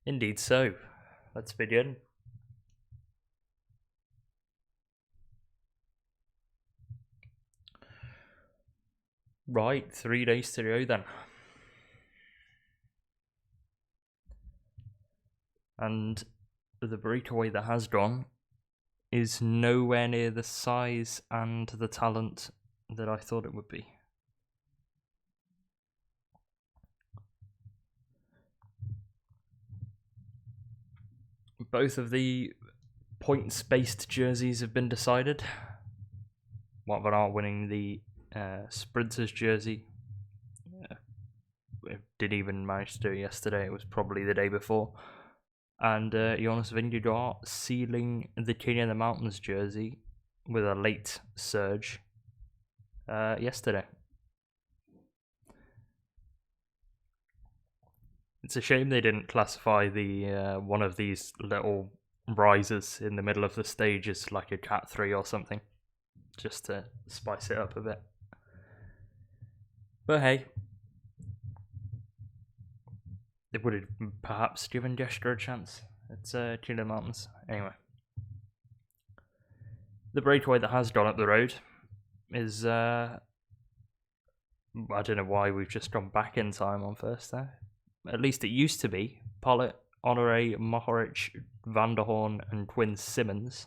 Indeed so. Let's begin. Right, 3 days to go then. And the breakaway that has gone is nowhere near the size and the talent that I thought it would be. Both of the points-based jerseys have been decided. Wout van Aert winning the Sprinters jersey. Didn't even manage to do it yesterday, it was probably the day before. And Jonas Vingegaard sealing the King of the Mountains jersey with a late surge yesterday. It's a shame they didn't classify the one of these little risers in the middle of the stage as like a Cat 3 or something, just to spice it up a bit. But hey, it would have perhaps given Jasper a chance. It's King of the Mountains. Anyway, the breakaway that has gone up the road is I don't know why we've just gone back in time on first there. At least it used to be Pollitt, Honoré, Mohoric, Van der Horn, and Quinn Simmons.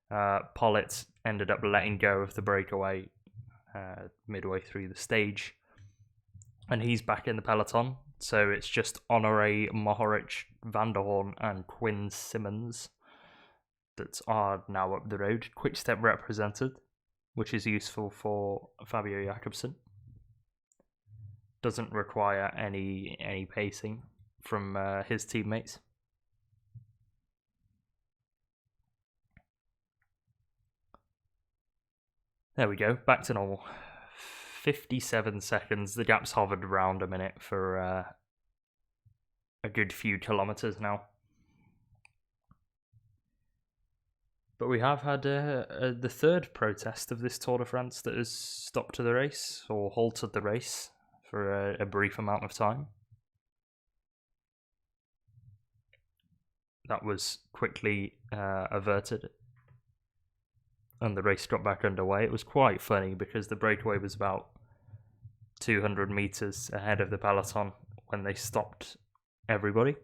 Pollitt ended up letting go of the breakaway midway through the stage, and he's back in the peloton. So it's just Honoré, Mohoric, Van der Horn, and Quinn Simmons that are now up the road. Quick-step represented, which is useful for Fabio Jakobsen. Doesn't require any pacing from his teammates. There we go, back to normal. 57 seconds, the gap's hovered around a minute for a good few kilometres now. But we have had the third protest of this Tour de France that has stopped the race, or halted the race, for a brief amount of time. That was quickly averted, and the race got back underway. It was quite funny because the breakaway was about 200 meters ahead of the peloton when they stopped everybody.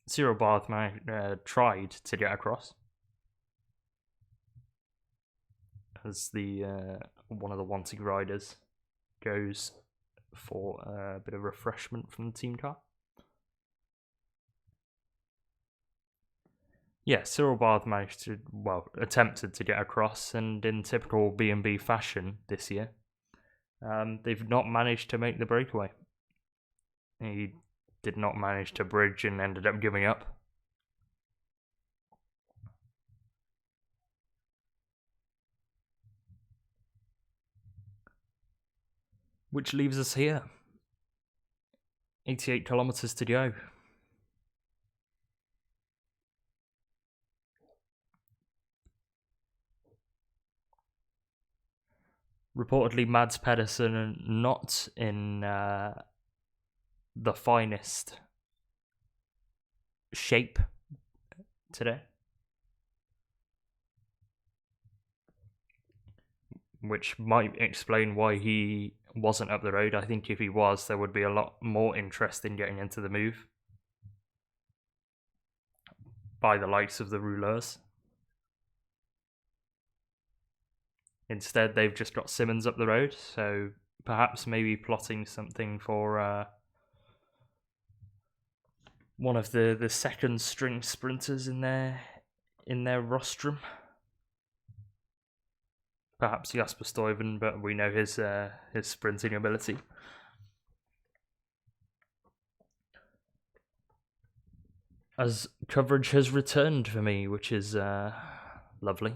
Cyril Barth tried to get across as the one of the wanted riders goes for a bit of refreshment from the team car. Yeah, Cyril Barth attempted to get across, and in typical B&B fashion this year, they've not managed to make the breakaway. He did not manage to bridge and ended up giving up. Which leaves us here. 88 kilometres to go. Reportedly, Mads Pedersen not in the finest shape today, which might explain why he wasn't up the road. I think if he was, there would be a lot more interest in getting into the move by the likes of the rouleurs. Instead, they've just got Simmons up the road, so perhaps maybe plotting something for one of the second string sprinters in their rostrum. Perhaps Jasper Stuyven, but we know his sprinting ability. As coverage has returned for me, which is lovely.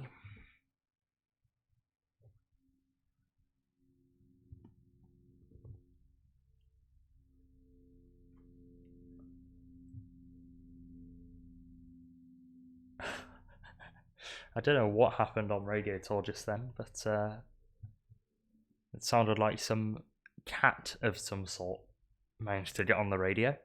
I don't know what happened on Radio Tour just then, but it sounded like some cat of some sort managed to get on the radio.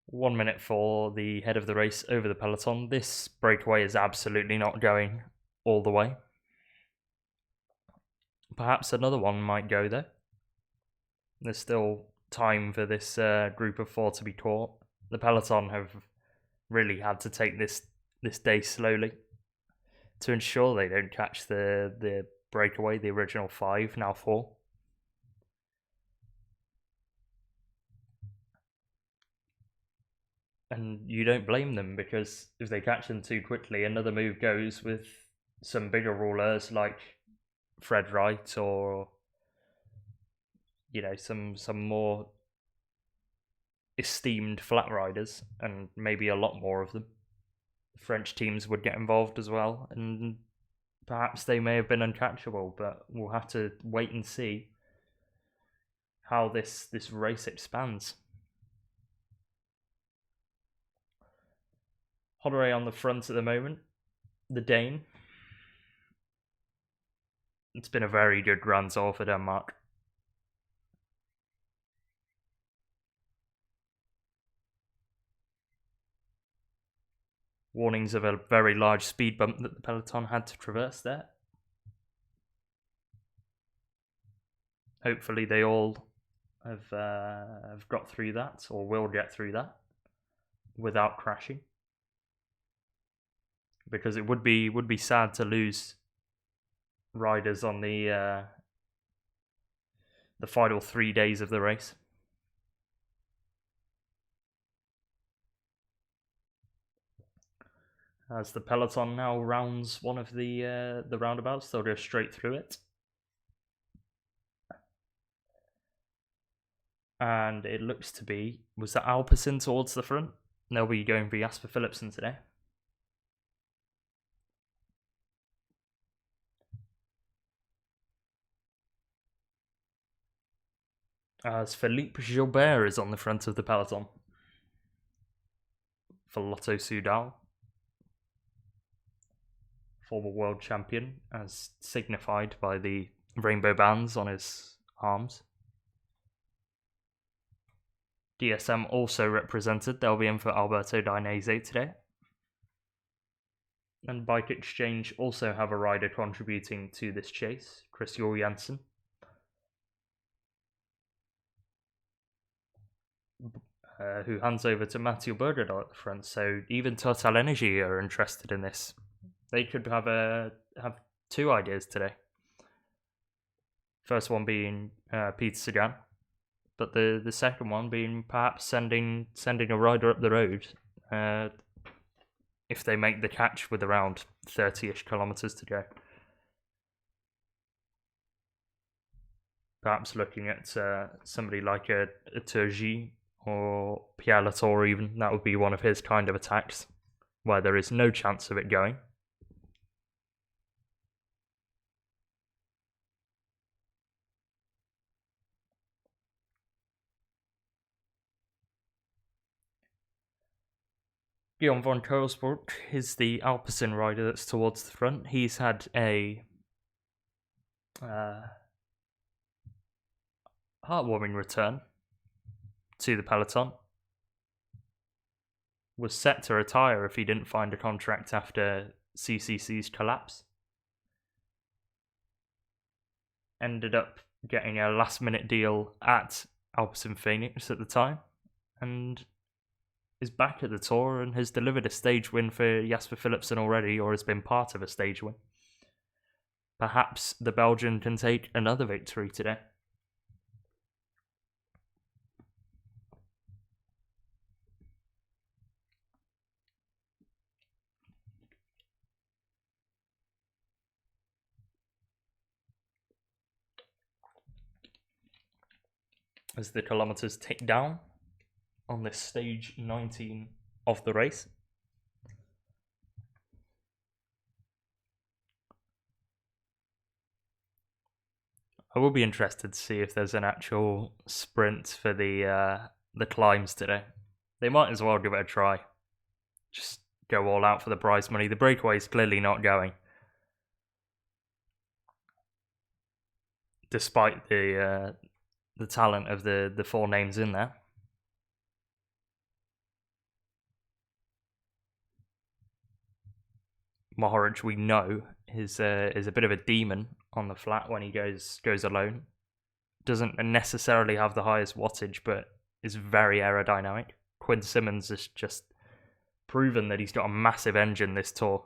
One minute for the head of the race over the peloton. This breakaway is absolutely not going all the way. Perhaps another one might go though. There's still time for this group of 4 to be caught. The peloton have really had to take this day slowly to ensure they don't catch the breakaway, the original 5, now 4. And you don't blame them, because if they catch them too quickly, another move goes with some bigger rulers like Fred Wright, or some more esteemed flat riders, and maybe a lot more of them. French teams would get involved as well, and perhaps they may have been uncatchable, but we'll have to wait and see how this race expands. Hodere on the front at the moment, the Dane. It's been a very good Grand Tour for Denmark. Warnings of a very large speed bump that the peloton had to traverse there. Hopefully they all have got through that, or will get through that, without crashing. Because it would be sad to lose riders on the final 3 days of the race. As the peloton now rounds one of the roundabouts, they'll go straight through it. And it looks to be, was that Alpecin towards the front? They'll be going for Jasper Philipsen today. As Philippe Gilbert is on the front of the peloton for Lotto Soudal, former world champion, as signified by the rainbow bands on his arms. DSM also represented. They'll be in for Alberto Dainese today. And Bike Exchange also have a rider contributing to this chase, Chris Jansen. Who hands over to Mathieu Berger at the front. So even Total Energy are interested in this. They could have 2 ideas today. First one being Peter Sagan, but the second one being perhaps sending a rider up the road if they make the catch with around 30-ish kilometres to go. Perhaps looking at somebody like a Turgy or Pierre Latour even. That would be one of his kind of attacks, where there is no chance of it going. Guillaume von Kohlsbrook is the Alpecin rider that's towards the front. He's had a heartwarming return to the peloton. Was set to retire if he didn't find a contract after CCC's collapse. Ended up getting a last-minute deal at Alpecin-Phoenix at the time, and is back at the Tour and has delivered a stage win for Jasper Philipsen already, or has been part of a stage win. Perhaps the Belgian can take another victory today. As the kilometres tick down on this stage 19 of the race. I will be interested to see if there's an actual sprint for the climbs today. They might as well give it a try. Just go all out for the prize money. The breakaway is clearly not going. despite the talent of the four names in there. Mohoric, we know, is a bit of a demon on the flat when he goes alone. Doesn't necessarily have the highest wattage, but is very aerodynamic. Quinn Simmons has just proven that he's got a massive engine this tour.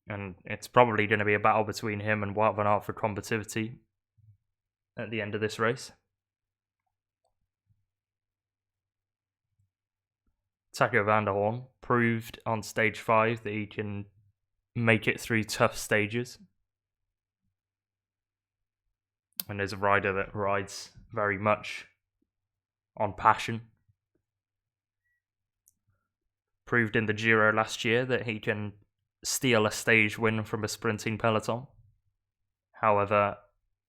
And it's probably going to be a battle between him and Wout van Aert for combativity at the end of this race. Taco van der Hoorn proved on stage 5 that he can make it through tough stages. And is a rider that rides very much on passion. Proved in the Giro last year that he can steal a stage win from a sprinting peloton. However,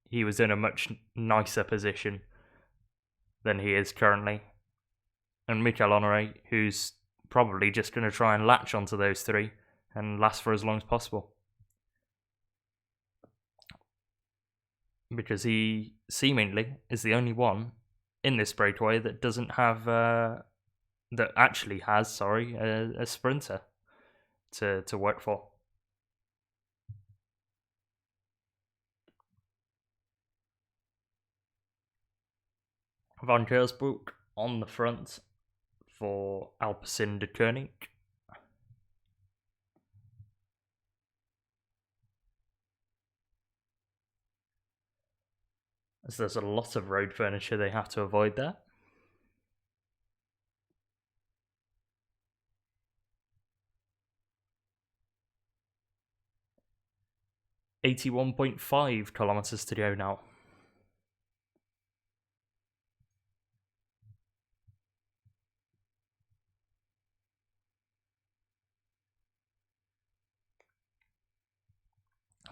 he was in a much nicer position than he is currently. And Mikel Honoré, who's probably just going to try and latch onto those three and last for as long as possible. Because he seemingly is the only one in this breakaway that doesn't have, a sprinter to work for. Van Kersbroek on the front for Alpecin-Deceuninck. As there's a lot of road furniture they have to avoid there. .5 kilometres to go now.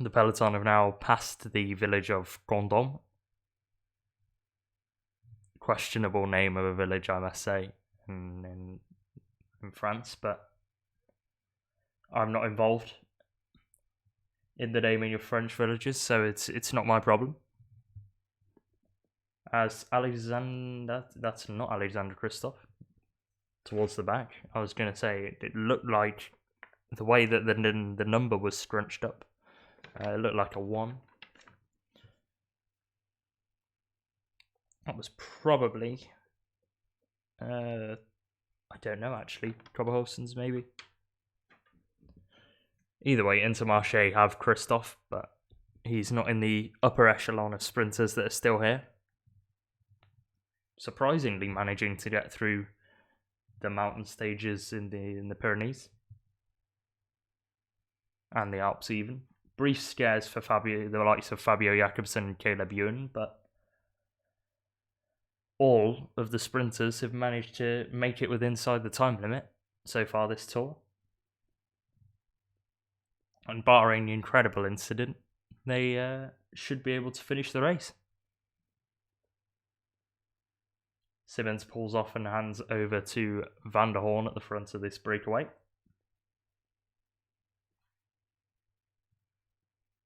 The peloton have now passed the village of Condom. Questionable name of a village, I must say, in France, but I'm not involved in the naming of French villages, so it's not my problem. As Alexander, that's not Alexander Christophe, towards the back. I was going to say, it looked like the way that the number was scrunched up. It looked like a 1. That was probably, I don't know actually, Koberhofsen's maybe. Either way, Intermarché have Christophe, but he's not in the upper echelon of sprinters that are still here. Surprisingly managing to get through the mountain stages in the Pyrenees. And the Alps even. Brief scares for the likes of Fabio Jakobsen and Caleb Ewan, but all of the sprinters have managed to make it inside the time limit so far this tour. And barring the incredible incident, they should be able to finish the race. Simmons pulls off and hands over to Van der Hoorn at the front of this breakaway.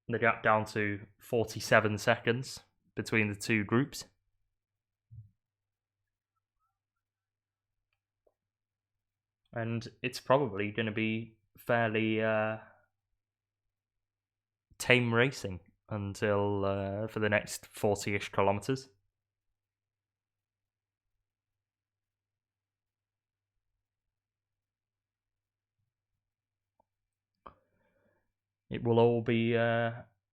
The gap down to 47 seconds between the two groups. And it's probably going to be fairly tame racing until for the next 40-ish kilometres. It will all be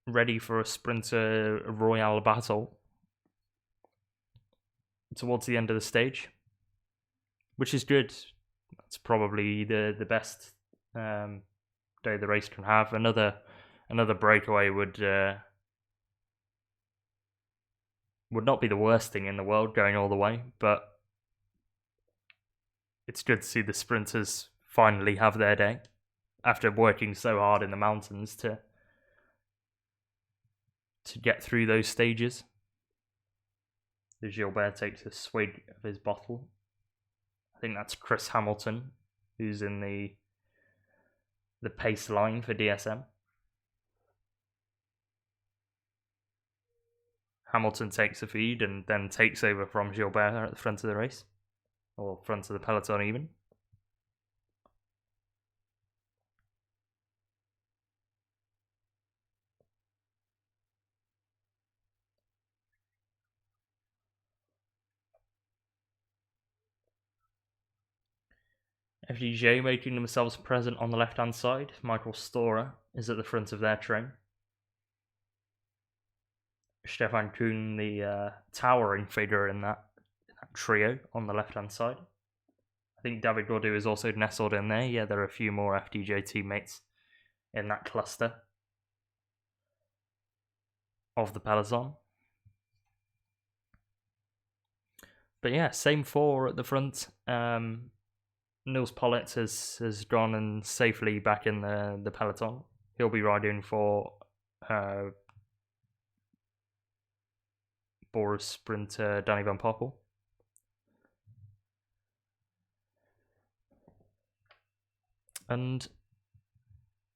ready for a sprinter royale battle towards the end of the stage, which is good. It's probably the best day the race can have. Another breakaway would not be the worst thing in the world going all the way, but it's good to see the sprinters finally have their day after working so hard in the mountains to get through those stages. Gilbert takes a swig of his bottle. I think that's Chris Hamilton, who's in the pace line for DSM. Hamilton takes the feed and then takes over from Gilbert at the front of the race, or front of the peloton even. FDJ making themselves present on the left-hand side. Michael Storer is at the front of their train. Stefan Kuhn, the towering figure in that trio on the left-hand side. I think David Gaudu is also nestled in there. Yeah, there are a few more FDJ teammates in that cluster of the peloton. But yeah, same four at the front. Nils Pollitt has gone and safely back in the peloton. He'll be riding for Boris sprinter Danny van Poppel. And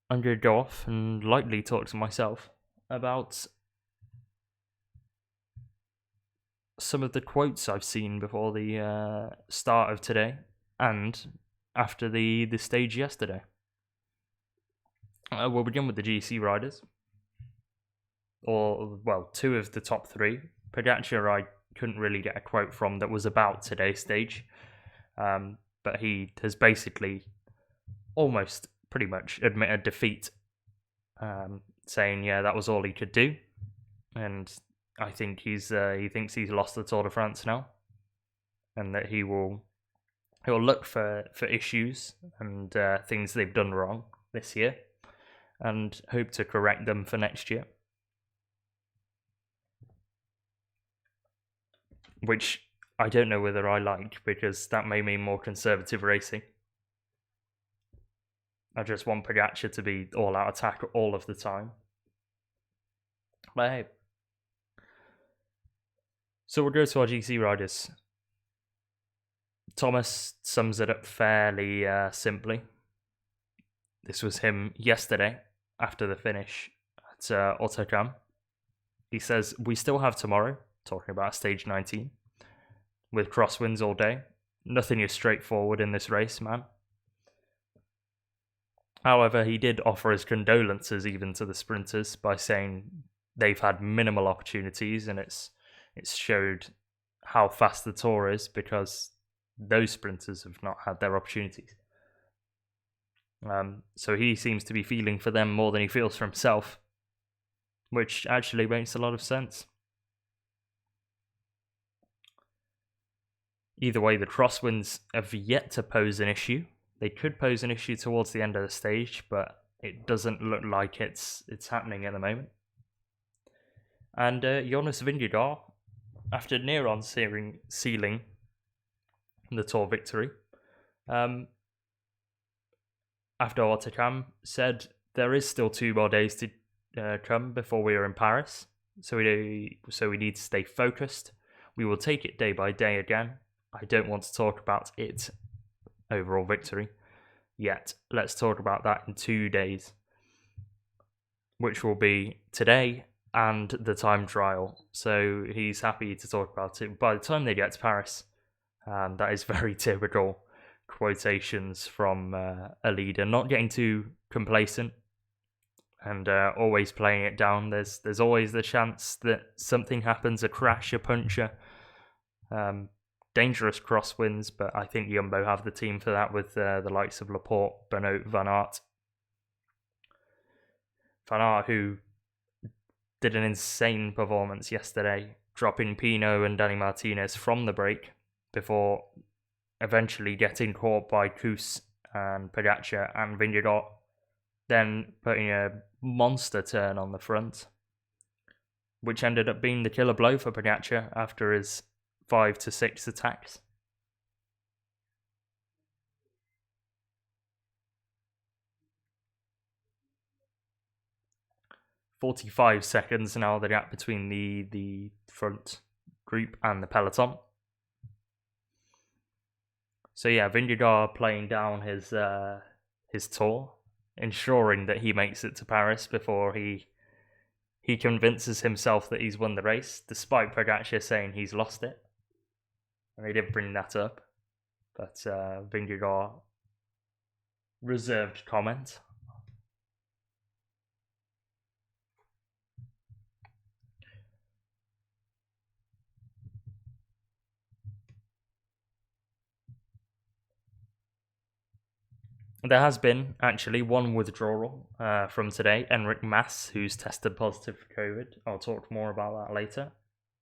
I'm going to go off and lightly talk to myself about some of the quotes I've seen before the start of today and after the stage yesterday. We'll begin with the GC riders. Or, well, two of the top three. Pogacar I couldn't really get a quote from that was about today's stage. But he has basically almost pretty much admitted defeat, saying, yeah, that was all he could do. And I think he thinks he's lost the Tour de France now, and that he'll look for issues and things they've done wrong this year, and hope to correct them for next year. Which I don't know whether I like, because that may mean more conservative racing. I just want Pogacar to be all-out attack all of the time. But hey. So we'll go to our GC riders. Thomas sums it up fairly simply. This was him yesterday after the finish at Autocam. He says, we still have tomorrow, talking about stage 19, with crosswinds all day. Nothing is straightforward in this race, man. However, he did offer his condolences even to the sprinters by saying they've had minimal opportunities, and it's showed how fast the Tour is because those sprinters have not had their opportunities. So he seems to be feeling for them more than he feels for himself, which actually makes a lot of sense. Either way, the crosswinds have yet to pose an issue. They could pose an issue towards the end of the stage, but it doesn't look like it's happening at the moment. And Jonas Vingegaard, after Neron sealing the Tour victory, after Autocam, said there is still 2 more days to come before we are in Paris, so we need to stay focused. We will take it day by day again. I don't want to talk about it, overall victory, yet. Let's talk about that in 2 days, which will be today and the time trial. So he's happy to talk about it by the time they get to Paris. And that is very typical quotations from a leader, not getting too complacent and always playing it down. There's always the chance that something happens, a crash, a puncture, dangerous crosswinds, but I think Jumbo have the team for that with the likes of Laporte, Benoit, Van Aert. Van Aert, who did an insane performance yesterday, dropping Pinot and Dani Martinez from the break before eventually getting caught by Kuss and Pogacar and Vingegaard, then putting a monster turn on the front, which ended up being the killer blow for Pogacar after his 5 to 6 attacks. "45 seconds now, the gap between the front group and the peloton." So yeah, Vingegaard playing down his Tour, ensuring that he makes it to Paris before he he convinces himself that he's won the race, despite Pogacar saying he's lost it. And they did bring that up, but Vingegaard reserved comment. There has been, actually, one withdrawal from today. Enric Mas, who's tested positive for COVID. I'll talk more about that later.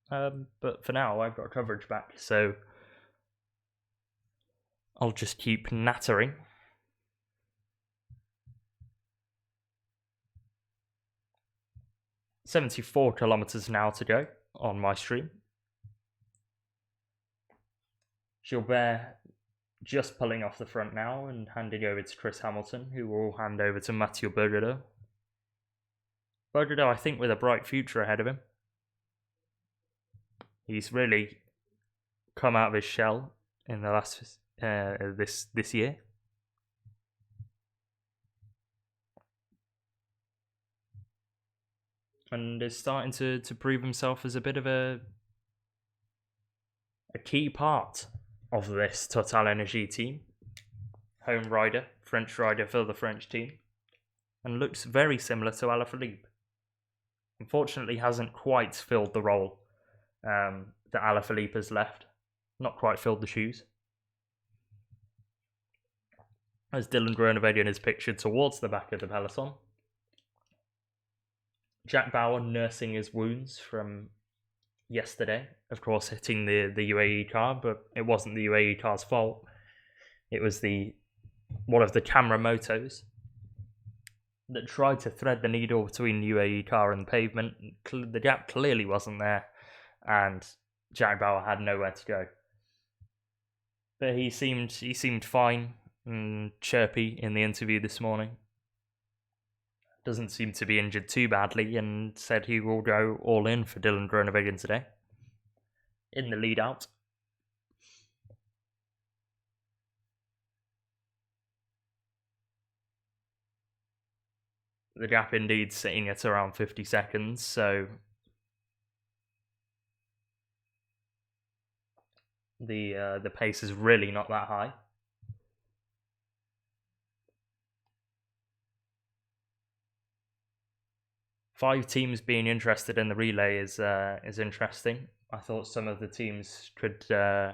But for now, I've got coverage back, so I'll just keep nattering. "74 kilometres now to go on my stream. Gilbert just pulling off the front now and handing over to Chris Hamilton, who will hand over to Mathieu Bergerot. Bergerot, I think, with a bright future ahead of him. He's really come out of his shell in the last this year. And is starting to prove himself as a bit of a key part of this Total Energy team. Home rider, French rider for the French team. And looks very similar to Alaphilippe. Unfortunately hasn't quite filled the role that Alaphilippe has left. Not quite filled the shoes. As Dylan Groenewegen is pictured towards the back of the peloton. Jack Bauer nursing his wounds from yesterday, of course hitting the UAE car, but it wasn't the UAE car's fault. It was one of the camera motos that tried to thread the needle between the UAE car and the pavement. The gap clearly wasn't there, and Jack Bauer had nowhere to go. But he seemed fine and chirpy in the interview this morning. Doesn't seem to be injured too badly, and said he will go all in for Dylan Groenewegen today in the lead out. The gap indeed sitting at around 50 seconds, so the pace is really not that high. Five teams being interested in the relay is interesting. I thought some of the teams could play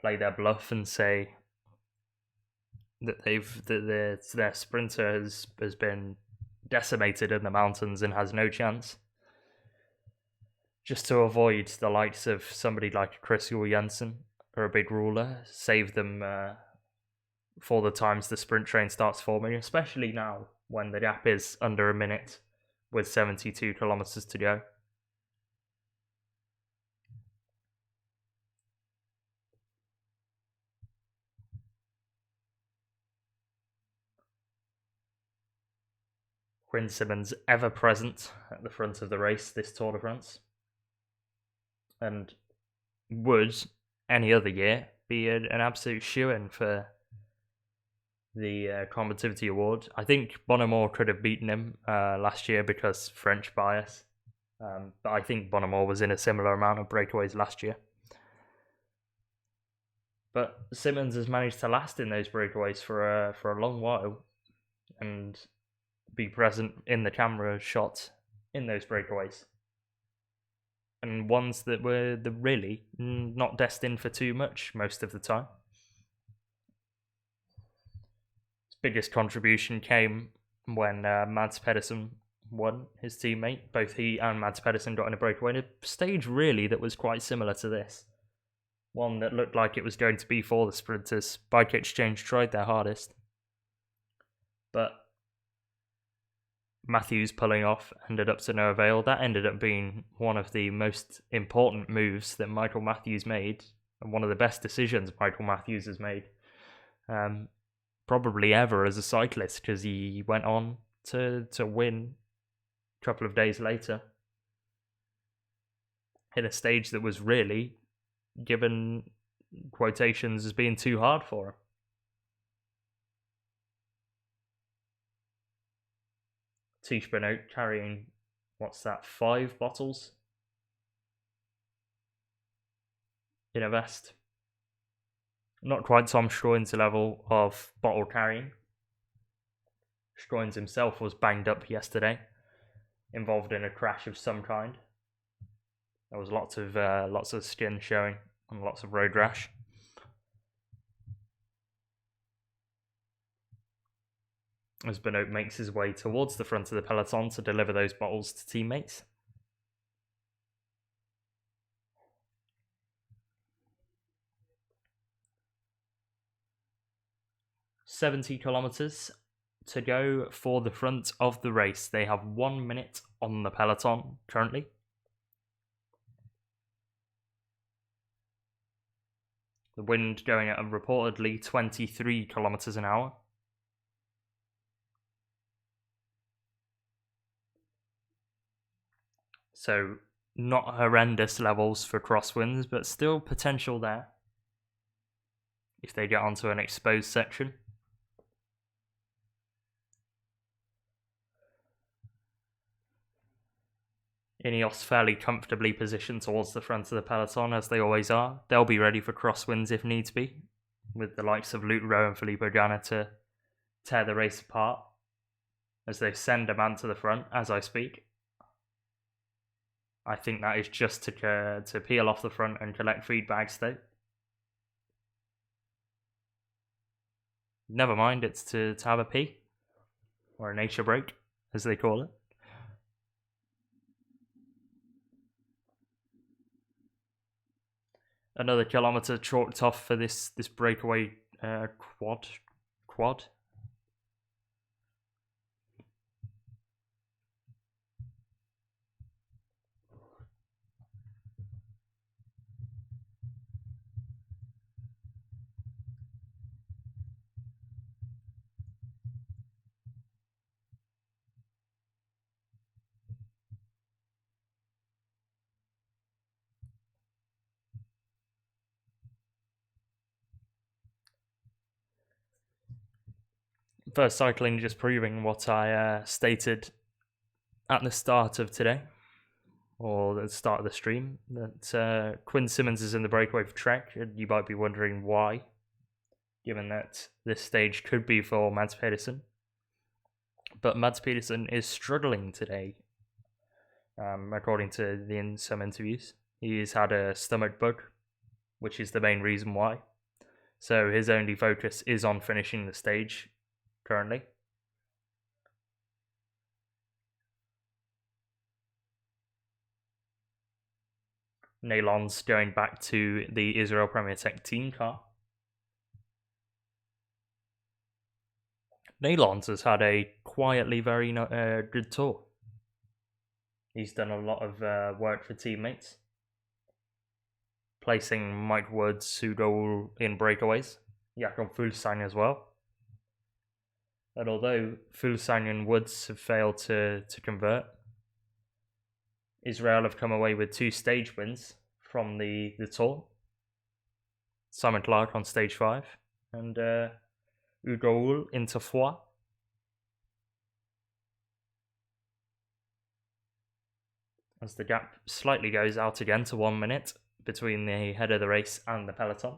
their bluff and say that their sprinter has been decimated in the mountains and has no chance, just to avoid the likes of somebody like Chris Jensen or a big ruler, save them for the times the sprint train starts forming, especially now when the gap is under a minute with 72 kilometers to go. Quinn Simmons ever present at the front of the race this Tour de France, and would any other year be an absolute shoo-in for the Combativity Award. I think Bonnemore could have beaten him last year because French bias, but I think Bonnemore was in a similar amount of breakaways last year. But Simmons has managed to last in those breakaways for a long while and be present in the camera shot in those breakaways, and ones that were really not destined for too much most of the time. His biggest contribution came when Mads Pedersen won, his teammate. Both he and Mads Pedersen got in a breakaway in a stage really that was quite similar to this. One that looked like it was going to be for the sprinters. Bike Exchange tried their hardest, but Matthews pulling off ended up to no avail. That ended up being one of the most important moves that Michael Matthews made, and one of the best decisions Michael Matthews has made, probably ever as a cyclist, because he went on to win a couple of days later in a stage that was really given quotations as being too hard for him. Tish Benoit carrying, what's that, 5 bottles in a vest. Not quite Tom Stroin's level of bottle carrying. Stroins himself was banged up yesterday, involved in a crash of some kind. There was lots of skin showing and lots of road rash. As Benoit makes his way towards the front of the peloton to deliver those bottles to teammates. $70 kilometres to go for the front of the race. They have 1 minute on the peloton currently. The wind going at reportedly 23 kilometres an hour. So not horrendous levels for crosswinds, but still potential there if they get onto an exposed section. Ineos fairly comfortably positioned towards the front of the peloton, as they always are. They'll be ready for crosswinds if needs be, with the likes of Luke Rowe and Filippo Ganna to tear the race apart, as they send a man to the front as I speak. I think that is just to peel off the front and collect feed bags though. Never mind, it's to have a pee, or a nature break, as they call it. Another kilometre chalked off for this breakaway quad. First cycling just proving what I stated at the start of today, or the start of the stream, that Quinn Simmons is in the breakaway for Trek, and you might be wondering why, given that this stage could be for Mads Pedersen. But Mads Pedersen is struggling today, according to some interviews. He's had a stomach bug, which is the main reason why. So his only focus is on finishing the stage currently. Nalon's going back to the Israel Premier Tech team car. Nalon's has had a quietly very good tour. He's done a lot of work for teammates, placing Mike Woods, Hugo in breakaways, Jakob Fuglsang as well. And although Fuglsang and Woods have failed to convert, Israel have come away with 2 stage wins from the tour. Simon Clark on stage 5 and Hugo Hull into Foix. As the gap slightly goes out again to 1 minute between the head of the race and the peloton.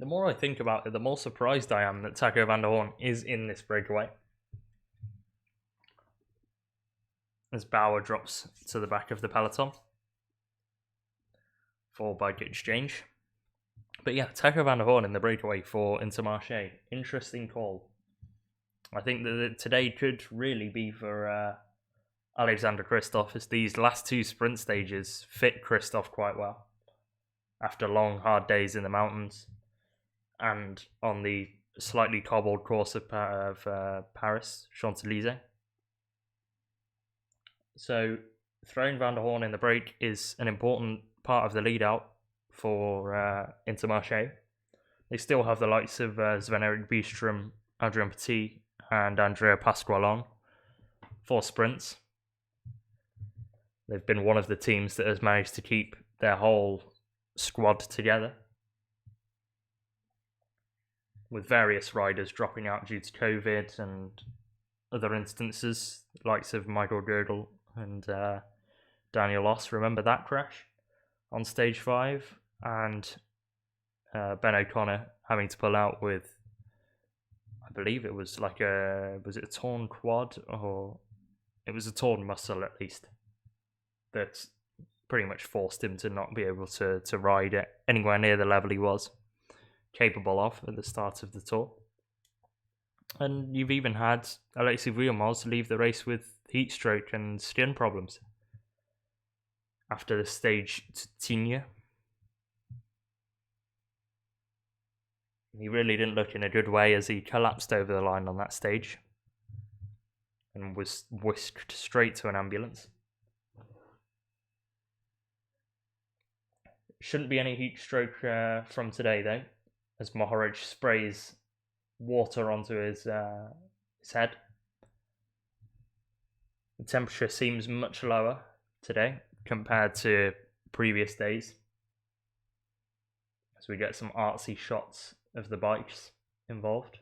The more I think about it, the more surprised I am that Taco van der Hoorn is in this breakaway. As Bauer drops to the back of the peloton, followed by Exchange. But yeah, Taco van der Hoorn in the breakaway for Intermarché. Interesting call. I think that today could really be for Alexander Christophe, as these last 2 sprint stages fit Christophe quite well after long, hard days in the mountains and on the slightly cobbled course of Paris, Champs-Élysées. So throwing Van der Hoorn in the break is an important part of the lead out for Intermarché. They still have the likes of Sven-Erik Byström, Adrian Petit, and Andrea Pasqualon for sprints. They've been one of the teams that has managed to keep their whole squad together, with various riders dropping out due to COVID and other instances, likes of Michael Gödel and Daniel Oss. Remember that crash on stage 5? And Ben O'Connor having to pull out with, I believe it was like was it a torn quad, or it was a torn muscle at least, that pretty much forced him to not be able to ride at anywhere near the level he was capable of at the start of the Tour. And you've even had Alexis Vuillermoz leave the race with heat stroke and skin problems after the stage to Tignes. He really didn't look in a good way as he collapsed over the line on that stage and was whisked straight to an ambulance. Shouldn't be any heat stroke from today though, as Mohoric sprays water onto his head. The temperature seems much lower today compared to previous days, as we get some artsy shots of the bikes involved.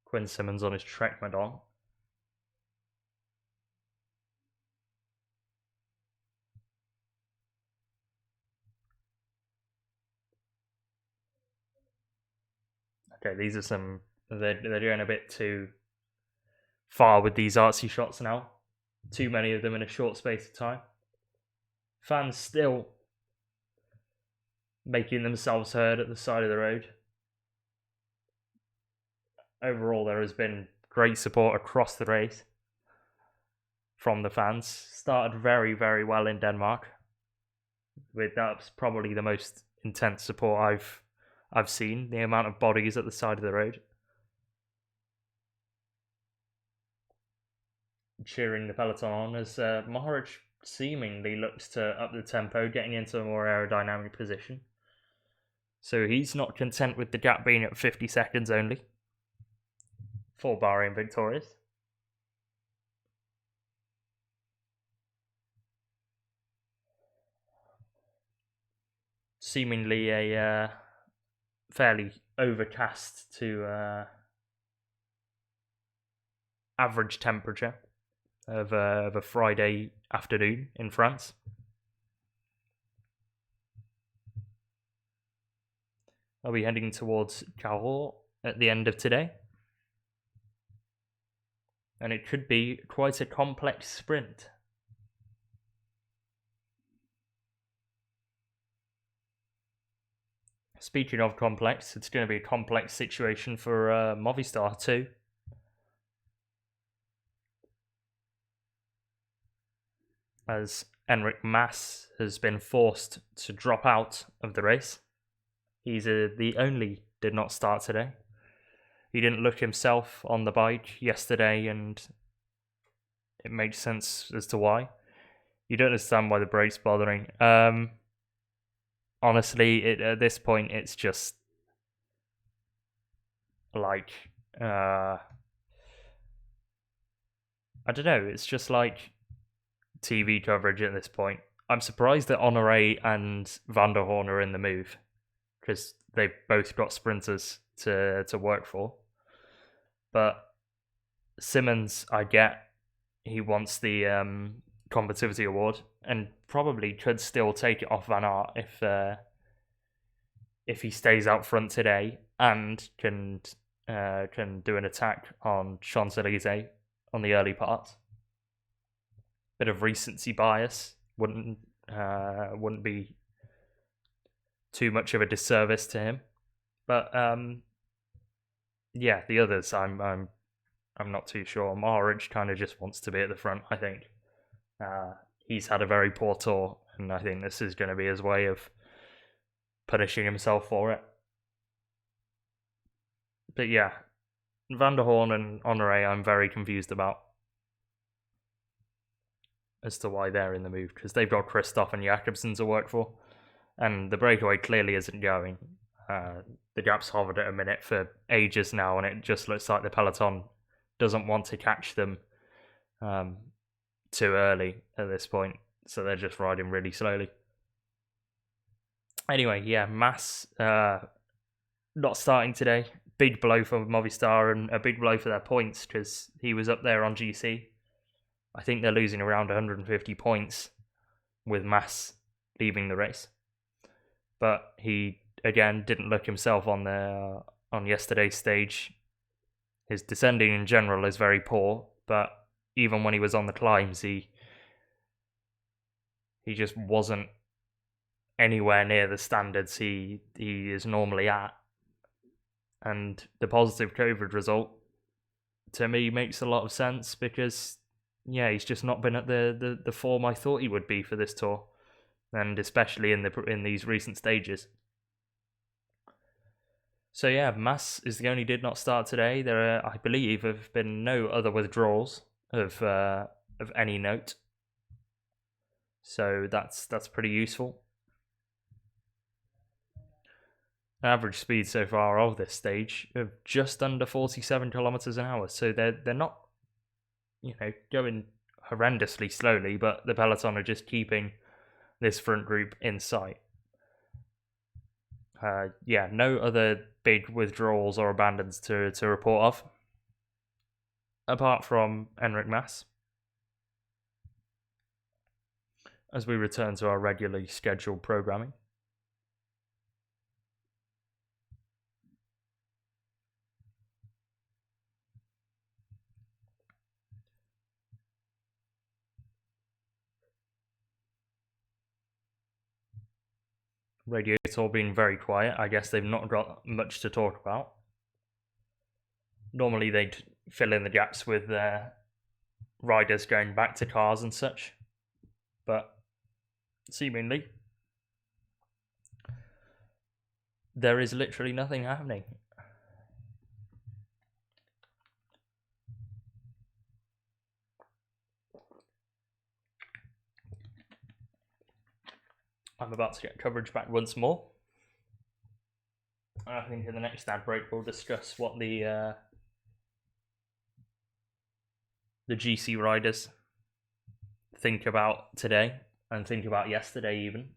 Quinn Simmons on his Trek Madon. Okay, these are some... They're doing a bit too far with these artsy shots now. Too many of them in a short space of time. Fans still making themselves heard at the side of the road. Overall, there has been great support across the race from the fans. Started very, very well in Denmark. That's probably the most intense support I've seen. The amount of bodies at the side of the road cheering the peloton on as Mohoric seemingly looks to up the tempo, getting into a more aerodynamic position. So he's not content with the gap being at 50 seconds only for Bahrain victorious. Seemingly a fairly overcast to average temperature of a Friday afternoon in France. Are we heading towards Cahors at the end of today? And it could be quite a complex sprint. Speaking of complex, it's going to be a complex situation for Movistar too. As Enric Mas has been forced to drop out of the race. He's the only did not start today. He didn't look himself on the bike yesterday, and it makes sense as to why. You don't understand why the brake's bothering. Honestly, at this point, it's just like I don't know. It's just like TV coverage at this point. I'm surprised that Honoré and Van der Horn are in the move, because they've both got sprinters to work for. But Simmons, I get, he wants the combativity award and probably could still take it off Van Aert if he stays out front today and can do an attack on Champs-Élysées on the early part. Bit of recency bias wouldn't be too much of a disservice to him, but yeah, the others I'm not too sure. Mohoric kind of just wants to be at the front. I think he's had a very poor tour, and I think this is going to be his way of punishing himself for it. But yeah, Van der Horn and Honoré I'm very confused about. as to why they're in the move, because they've got Christophe and Jakobsen to work for, and the breakaway clearly isn't going. The gap's hovered at a minute for ages now, and it just looks like the peloton doesn't want to catch them too early at this point, so they're just riding really slowly. Anyway, yeah, Mas not starting today. Big blow for Movistar and a big blow for their points, because he was up there on GC. I think they're losing around 150 points with Mas leaving the race. But he, again, didn't look himself on yesterday's stage. His descending in general is very poor, but even when he was on the climbs, he just wasn't anywhere near the standards he is normally at. And the positive COVID result, to me, makes a lot of sense, because, yeah, he's just not been at the form I thought he would be for this tour, and especially in these recent stages. So yeah, Mas is the only did not start today. There are, I believe, have been no other withdrawals of any note. So that's pretty useful. Average speed so far of this stage of just under 47 kilometers an hour. So they're not, going horrendously slowly, but the peloton are just keeping this front group in sight. No other big withdrawals or abandons to report of, apart from Enric Mas, as we return to our regularly scheduled programming. Radio Tour being very quiet. I guess they've not got much to talk about. Normally they'd fill in the gaps with riders going back to Cahors and such, but seemingly there is literally nothing happening. I'm about to get coverage back once more. I think in the next ad break we'll discuss what the GC riders think about today and think about yesterday even.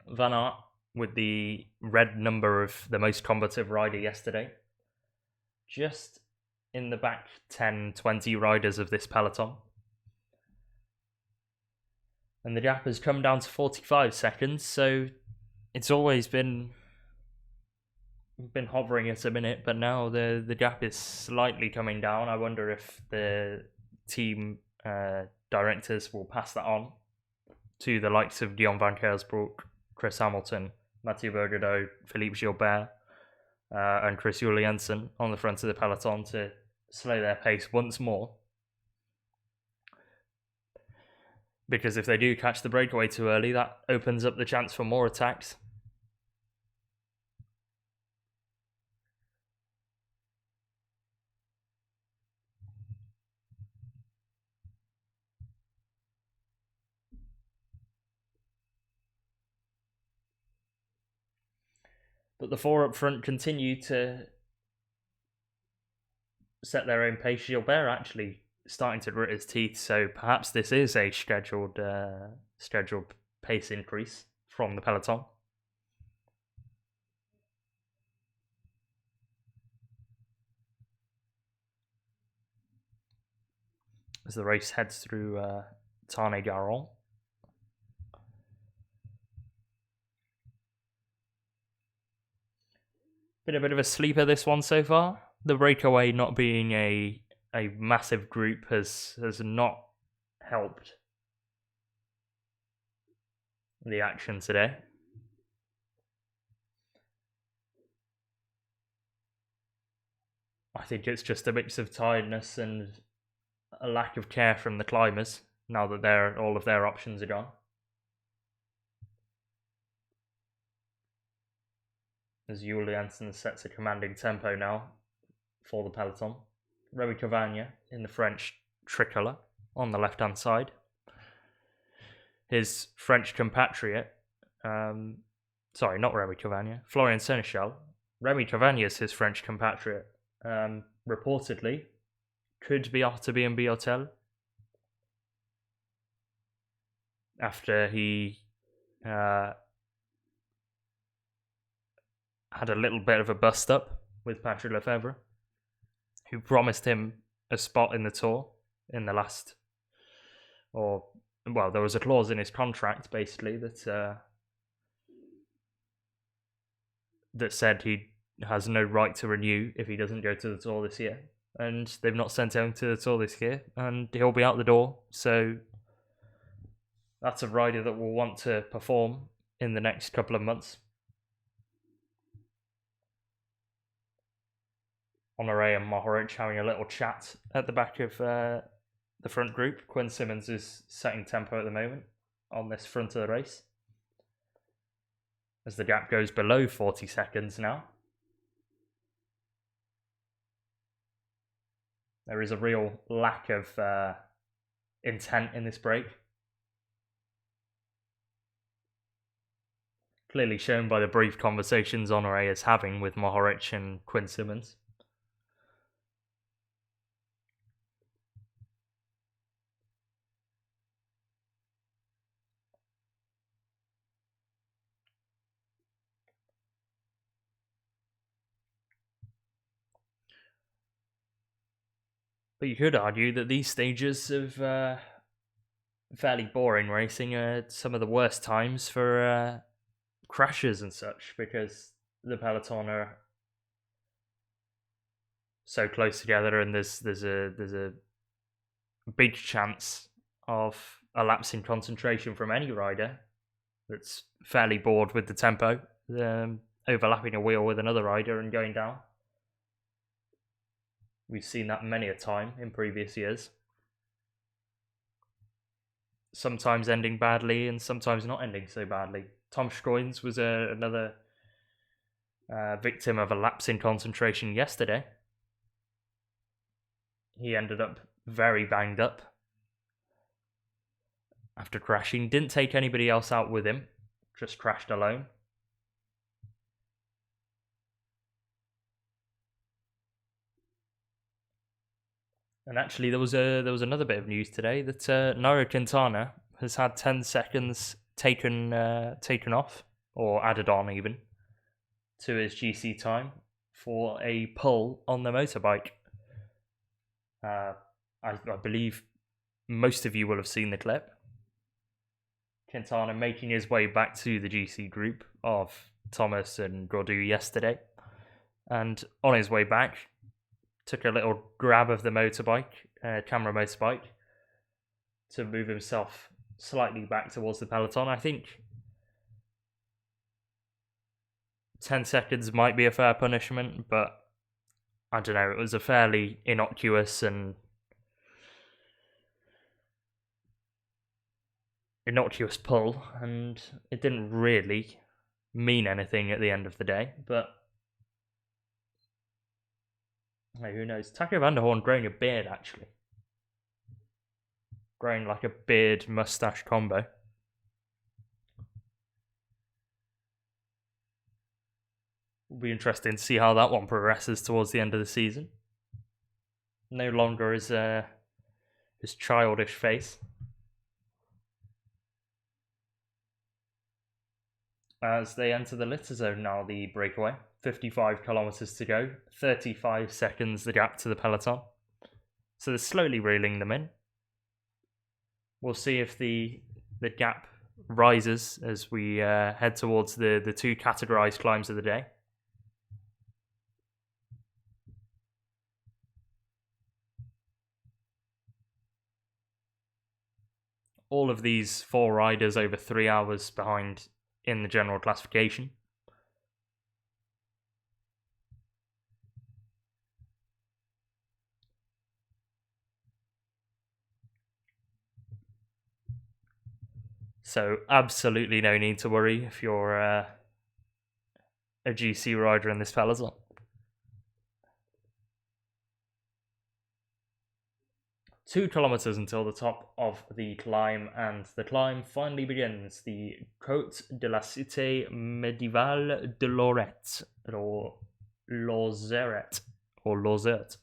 Van Aert with the red number of the most combative rider yesterday, just in the back 10-20 riders of this peloton. And the gap has come down to 45 seconds, so it's always been hovering at a minute, but now the gap is slightly coming down. I wonder if the team directors will pass that on to the likes of Dion van Kersbroek, Chris Hamilton, Mathieu Bergadeau, Philippe Gilbert, and Chris Juliensen on the front of the peloton to slow their pace once more. Because if they do catch the breakaway too early, that opens up the chance for more attacks. But the four up front continue to set their own pace. Gilbert actually starting to grit his teeth, so perhaps this is a scheduled pace increase from the peloton. As the race heads through Tarn-et-Garonne. Been a bit of a sleeper this one so far. The breakaway not being a massive group has not helped the action today. I think it's just a mix of tiredness and a lack of care from the climbers now that all of their options are gone. As Juliensen sets a commanding tempo now for the peloton. Remy Cavagna in the French tricolour on the left-hand side. His French compatriot, sorry, not Remy Cavagna, Florian Sénéchal. Remy Cavagna is his French compatriot. Reportedly, could be off to B&B Hotel after he had a little bit of a bust-up with Patrick Lefebvre, who promised him a spot in the Tour in the last... Well, there was a clause in his contract, basically, that said he has no right to renew if he doesn't go to the Tour this year. And they've not sent him to the Tour this year, and he'll be out the door. So that's a rider that will want to perform in the next couple of months. Honoré and Mohoric having a little chat at the back of the front group. Quinn Simmons is setting tempo at the moment on this front of the race, as the gap goes below 40 seconds now. There is a real lack of intent in this break. Clearly shown by the brief conversations Honoré is having with Mohoric and Quinn Simmons. But you could argue that these stages of fairly boring racing are some of the worst times for crashes and such, because the peloton are so close together, and there's a big chance of a lapse in concentration from any rider that's fairly bored with the tempo, overlapping a wheel with another rider and going down. We've seen that many a time in previous years. Sometimes ending badly and sometimes not ending so badly. Tom Schoens was another victim of a lapse in concentration yesterday. He ended up very banged up after crashing. Didn't take anybody else out with him, just crashed alone. And actually, there was another bit of news today that Nairo Quintana has had 10 seconds taken off, or added on even, to his GC time for a pull on the motorbike. I believe most of you will have seen the clip. Quintana making his way back to the GC group of Thomas and Gaudu yesterday, and on his way back, took a little grab of the motorbike, camera motorbike, to move himself slightly back towards the peloton. I think 10 seconds might be a fair punishment, but I don't know, it was a fairly innocuous pull, and it didn't really mean anything at the end of the day, but hey, who knows? Taco van der Hoorn growing a beard, actually. Growing like a beard-mustache combo. Will be interesting to see how that one progresses towards the end of the season. No longer his childish face. As they enter the litter zone now, the breakaway. 55 kilometres to go, 35 seconds the gap to the peloton. So they're slowly reeling them in. We'll see if the gap rises as we head towards the two categorised climbs of the day. All of these 4 riders over 3 hours behind in the general classification. So absolutely no need to worry if you're a GC rider in this peloton. 2 kilometres until the top of the climb, and the climb finally begins. The Côte de la Cité Médiévale de Lorette, or Lozeret, or Lozert,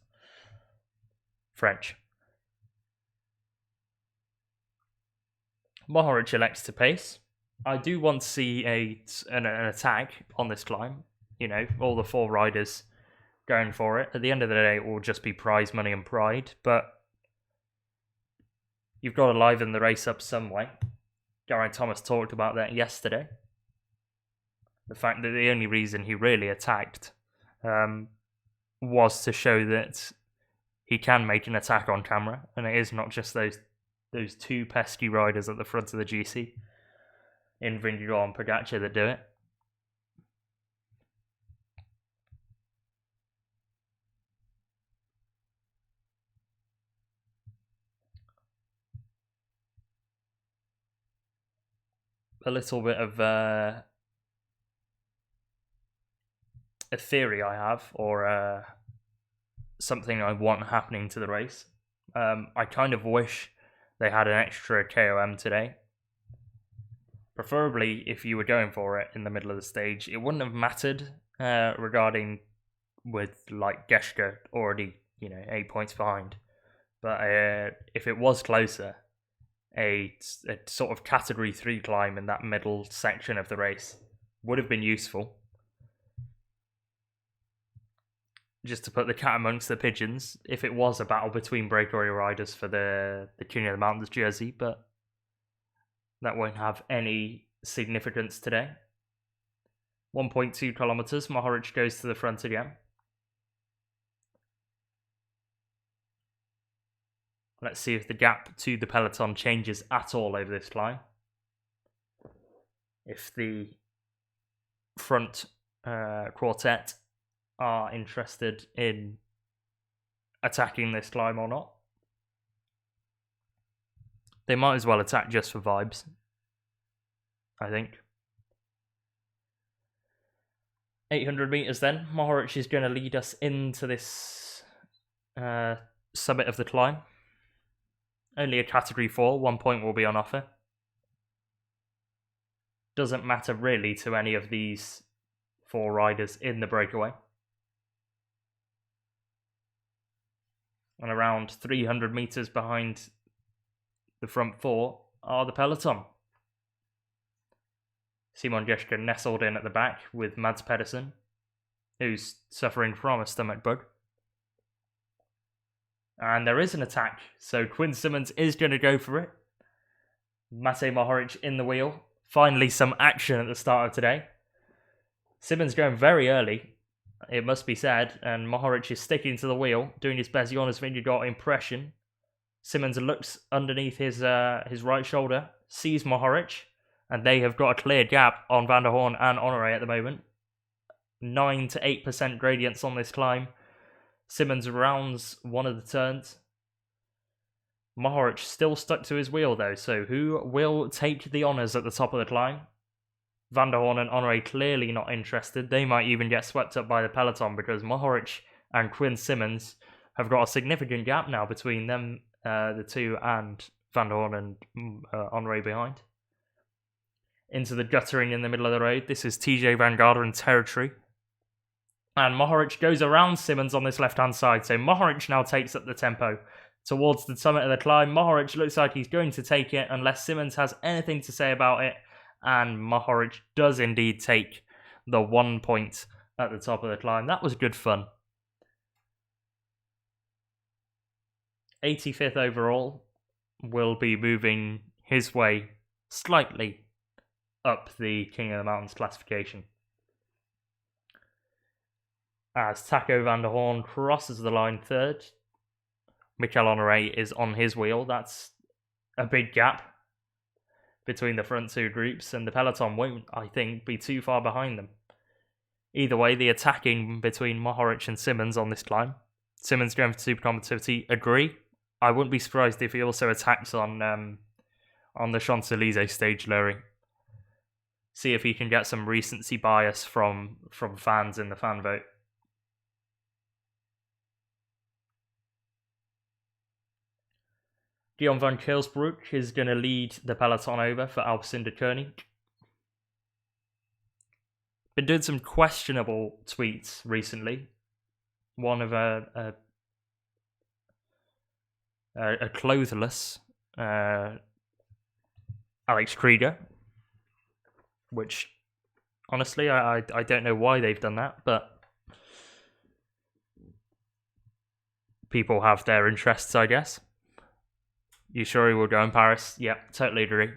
French. Mohoric elects to pace. I do want to see an attack on this climb. You know, all the 4 riders going for it. At the end of the day, it will just be prize money and pride, but you've got to liven the race up some way. Geraint Thomas talked about that yesterday. The fact that the only reason he really attacked was to show that he can make an attack on camera, and it is not just those 2 pesky riders at the front of the GC in Vingegaard and Pogacar that do it. A little bit of a theory I have, or something I want happening to the race. I kind of wish they had an extra KOM today. Preferably, if you were going for it in the middle of the stage, it wouldn't have mattered regarding with like Geschke already, 8 points behind. But if it was closer, a sort of category 3 climb in that middle section of the race would have been useful. Just to put the cat amongst the pigeons, if it was a battle between breakaway riders for the King of the Mountains jersey, but that won't have any significance today. 1.2 kilometres, Mohoric goes to the front again. Let's see if the gap to the peloton changes at all over this climb. If the front quartet are interested in attacking this climb or not. They might as well attack just for vibes, I think. 800 metres then. Mohoric is going to lead us into this summit of the climb. Only a category 4, 1 point will be on offer. Doesn't matter really to any of these 4 riders in the breakaway. And around 300 metres behind the front 4 are the peloton. Simon Geschke nestled in at the back with Mads Pedersen, who's suffering from a stomach bug. And there is an attack, so Quinn Simmons is going to go for it. Matej Mohoric in the wheel. Finally some action at the start of today. Simmons going very early, it must be said, and Mohoric is sticking to the wheel, doing his best Jonas Vingegaard impression. Simmons looks underneath his right shoulder, sees Mohoric, and they have got a clear gap on Van der Horn and Honoré at the moment. 9 to 8% gradients on this climb. Simmons rounds one of the turns. Mohoric still stuck to his wheel though, so who will take the honours at the top of the climb? Van der Horn and Honoré clearly not interested. They might even get swept up by the peloton because Mohoric and Quinn Simmons have got a significant gap now between them, the two, and Van der Horn and Honoré behind. Into the guttering in the middle of the road. This is TJ Van Garderen territory. And Mohoric goes around Simmons on this left-hand side. So Mohoric now takes up the tempo towards the summit of the climb. Mohoric looks like he's going to take it unless Simmons has anything to say about it. And Mohoric does indeed take the 1 point at the top of the climb. That was good fun. 85th overall, will be moving his way slightly up the King of the Mountains classification. As Taco van der Horn crosses the line third, Mikel Honoré is on his wheel. That's a big gap between the front 2 groups, and the peloton won't, I think, be too far behind them. Either way, the attacking between Mohoric and Simmons on this climb. Simmons going for super competitivity, agree. I wouldn't be surprised if he also attacks on the Champs-Élysées stage lowering. See if he can get some recency bias from fans in the fan vote. Guillaume van Keelsbroek is going to lead the peloton over for Alpecin-Deceuninck. Been doing some questionable tweets recently. One of a clothless Alex Krieger, which honestly I don't know why they've done that, but people have their interests, I guess. You sure he will go in Paris? Yeah, totally agree.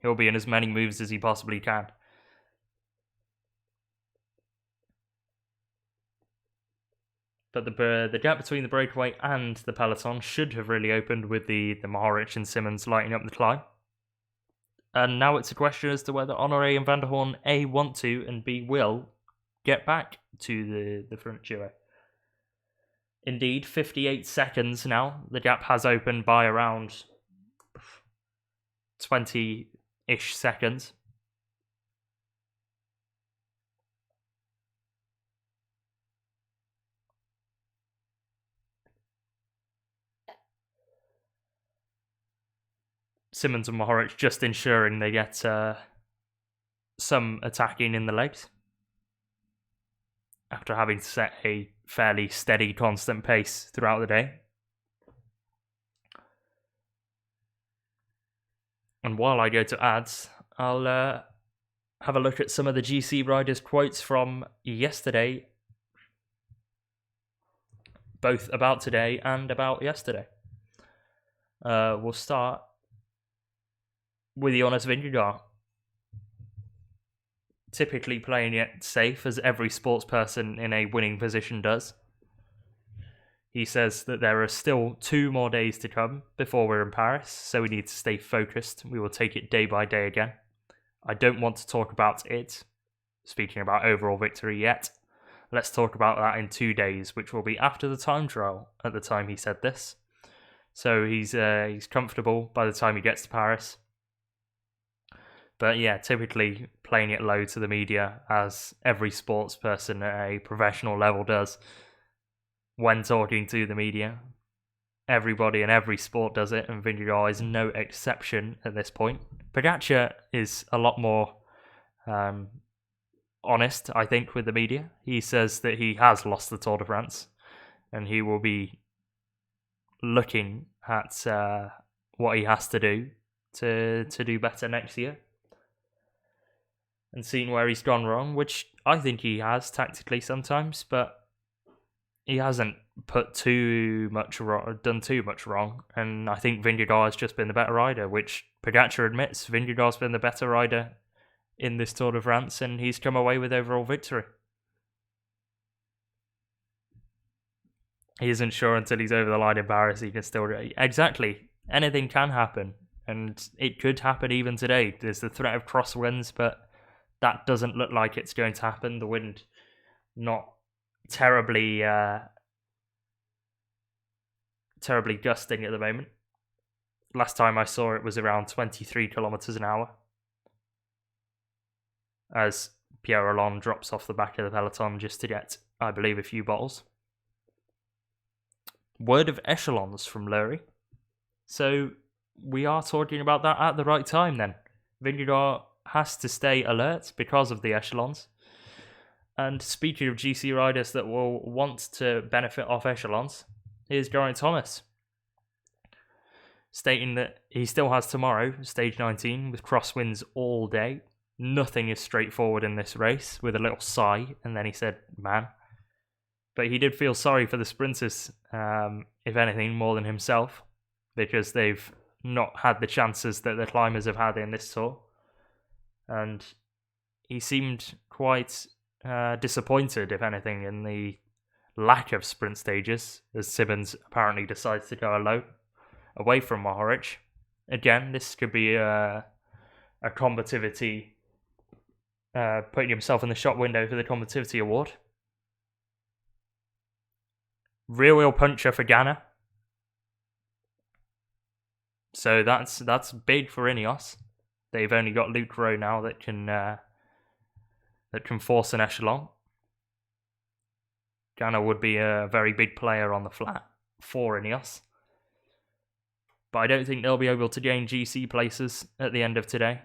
He'll be in as many moves as he possibly can. But the gap between the breakaway and the peloton should have really opened with the Mohoric and Simmons lighting up the climb. And now it's a question as to whether Honoré and Van der Hoorn A want to and B will get back to the front duo. Indeed, 58 seconds now. The gap has opened by around 20-ish seconds. Simmons and Mohoric just ensuring they get some attacking in the legs after having to set a fairly steady, constant pace throughout the day. And while I go to ads, I'll have a look at some of the GC riders' quotes from yesterday, both about today and about yesterday. We'll start with Jonas Vingegaard, typically playing it safe, as every sports person in a winning position does. He says that there are still 2 more days to come before we're in Paris, so we need to stay focused. We will take it day by day again. I don't want to talk about it, speaking about overall victory, yet. Let's talk about that in 2 days, which will be after the time trial at the time he said this. So he's comfortable by the time he gets to Paris. But yeah, typically playing it low to the media, as every sports person at a professional level does when talking to the media. Everybody in every sport does it, and Vingegaard is no exception at this point. Pogacar is a lot more honest, I think, with the media. He says that he has lost the Tour de France, and he will be looking at what he has to do better next year, and seeing where he's gone wrong, which I think he has tactically sometimes, but he hasn't done too much wrong, and I think Vingegaard has just been the better rider, which Pogacar admits. Vingegaard's been the better rider in this Tour de France, and he's come away with overall victory. He isn't sure until he's over the line in Paris he can still... Exactly. Anything can happen, and it could happen even today. There's the threat of crosswinds, but that doesn't look like it's going to happen. The wind not terribly gusting at the moment. Last time I saw it was around 23 kilometres an hour, as Pierre Rolland drops off the back of the peloton just to get, I believe, a few bottles. Word of echelons from Lurie. So we are talking about that at the right time then. Vingegaard has to stay alert because of the echelons. And speaking of GC riders that will want to benefit off echelons, here's Geraint Thomas, stating that he still has tomorrow, stage 19, with crosswinds all day. Nothing is straightforward in this race, with a little sigh, and then he said, man. But he did feel sorry for the sprinters, if anything, more than himself, because they've not had the chances that the climbers have had in this tour. And he seemed quite disappointed, if anything, in the lack of sprint stages, as Simmons apparently decides to go alone, away from Mohoric. Again, this could be a combativity, putting himself in the shot window for the combativity award. Rear-wheel puncher for Ghana. So that's big for Ineos. They've only got Luke Rowe now that can force an echelon. Ghana would be a very big player on the flat for Ineos. but I don't think they'll be able to gain GC places at the end of today.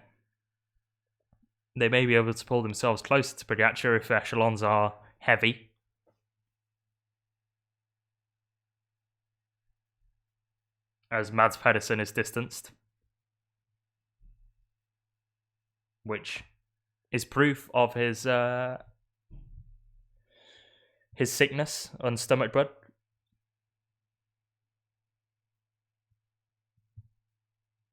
They may be able to pull themselves closer to Pogacar if echelons are heavy. As Mads Pedersen is distanced. Which is proof of his sickness on stomach bud.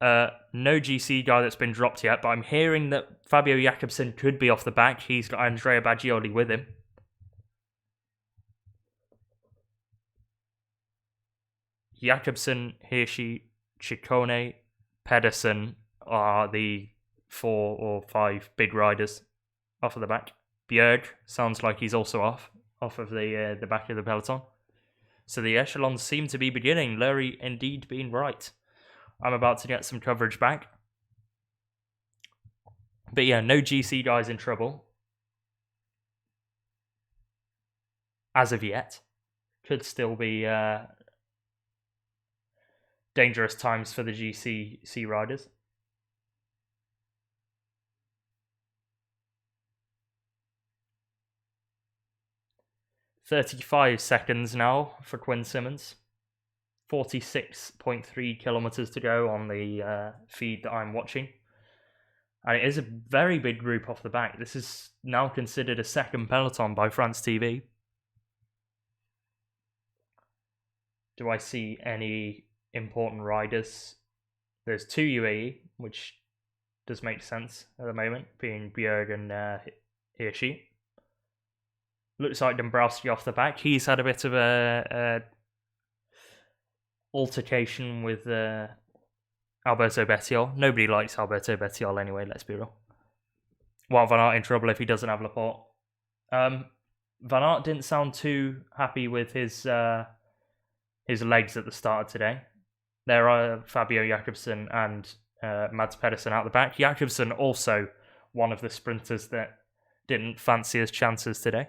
No GC guy that's been dropped yet, but I'm hearing that Fabio Jakobsen could be off the back. He's got Andrea Baggioli with him. Jakobsen, Hirschi, Ciccone, Pedersen are the 4 or 5 big riders off of the back. Bjerg sounds like he's also off of the back of the peloton. So the echelons seem to be beginning. Lurie indeed being right. I'm about to get some coverage back. But yeah, no GC guys in trouble. As of yet. Could still be dangerous times for the GC riders. "35 seconds now for Quinn Simmons. 46.3 kilometres to go on the feed that I'm watching. And it is a very big group off the back. This is now considered a second peloton by France TV. Do I see any important riders? There's 2 UAE, which does make sense at the moment, being Bjerg and Hirschi. Looks like Dombrowski off the back. He's had a bit of a altercation with Alberto Bettiol. Nobody likes Alberto Bettiol anyway, let's be real. Wout van Aert in trouble if he doesn't have Laporte. Van Aert didn't sound too happy with his legs at the start of today. There are Fabio Jakobsen and Mads Pedersen out the back. Jakobsen also one of the sprinters that didn't fancy his chances today.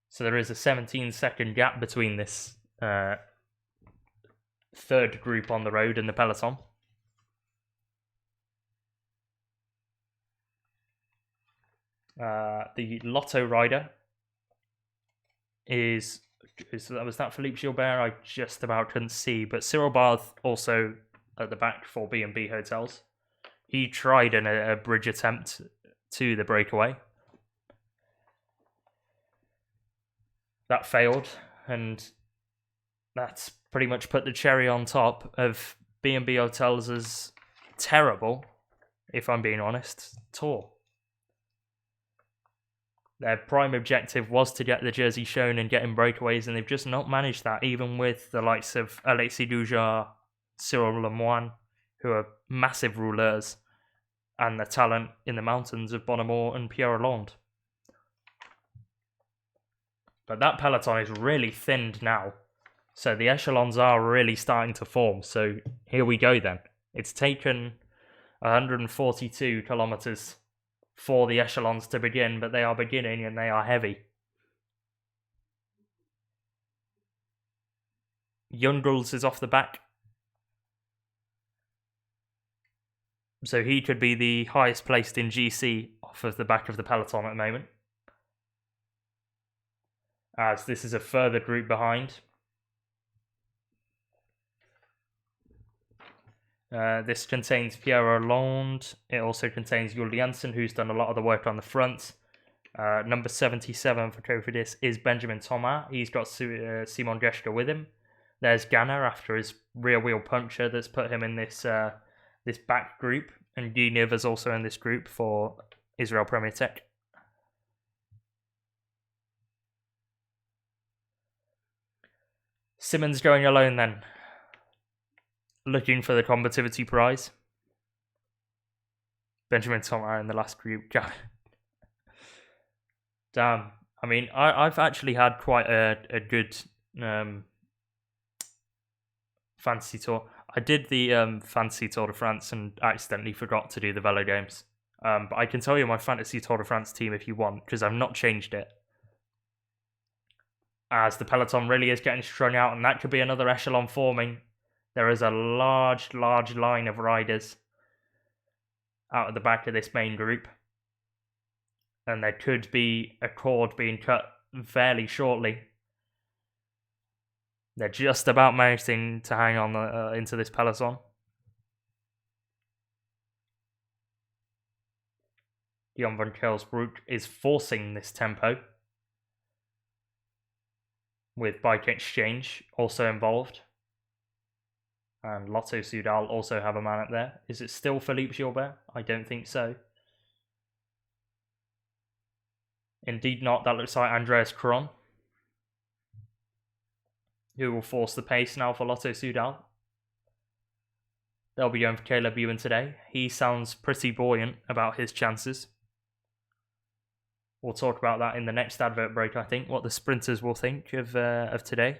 So there is a 17-second gap between this third group on the road and the peloton. The Lotto rider was that Philippe Gilbert? I just about couldn't see, but Cyril Barth also at the back for B&B Hotels. He tried a bridge attempt to the breakaway. That failed, and that's pretty much put the cherry on top of B&B Hotels' terrible, if I'm being honest, tour. Their prime objective was to get the jersey shown and get in breakaways, and they've just not managed that, even with the likes of Alexis Dujar, Cyril Lemoine, who are massive rouleurs, and the talent in the mountains of Bonnemort and Pierre Hollande. But that peloton is really thinned now. So the echelons are really starting to form. So here we go then. It's taken 142 kilometres for the echelons to begin, but they are beginning and they are heavy. Jungels is off the back. So he could be the highest placed in GC off of the back of the peloton at the moment. As this is a further group behind. This contains Pierre Hollande. It also contains Jules Janssen, who's done a lot of the work on the front. Number 77 for Cofidis is Benjamin Thomas. He's got Simon Geschke with him. There's Ganna after his rear wheel puncture that's put him in this back group. And Guy Niv is also in this group for Israel Premier Tech. Simmons going alone then. Looking for the combativity prize. Benjamin Thomas in the last group. Damn. I mean, I've actually had quite a good fantasy tour. I did the fantasy Tour de France and accidentally forgot to do the Velo Games. But I can tell you my fantasy Tour de France team if you want, because I've not changed it. as the peloton really is getting strung out, and that could be another echelon forming. There is a large line of riders out at the back of this main group, and there could be a cord being cut fairly shortly. They're just about managing to hang on into this peloton. Jan van Kelsbroek is forcing this tempo, with Bike Exchange also involved. And Lotto Soudal also have a man up there. Is it still Philippe Gilbert? I don't think so. Indeed not. That looks like Andreas Kron, who will force the pace now for Lotto Soudal. They'll be going for Caleb Ewan today. He sounds pretty buoyant about his chances. We'll talk about that in the next advert break, I think, what the sprinters will think of today.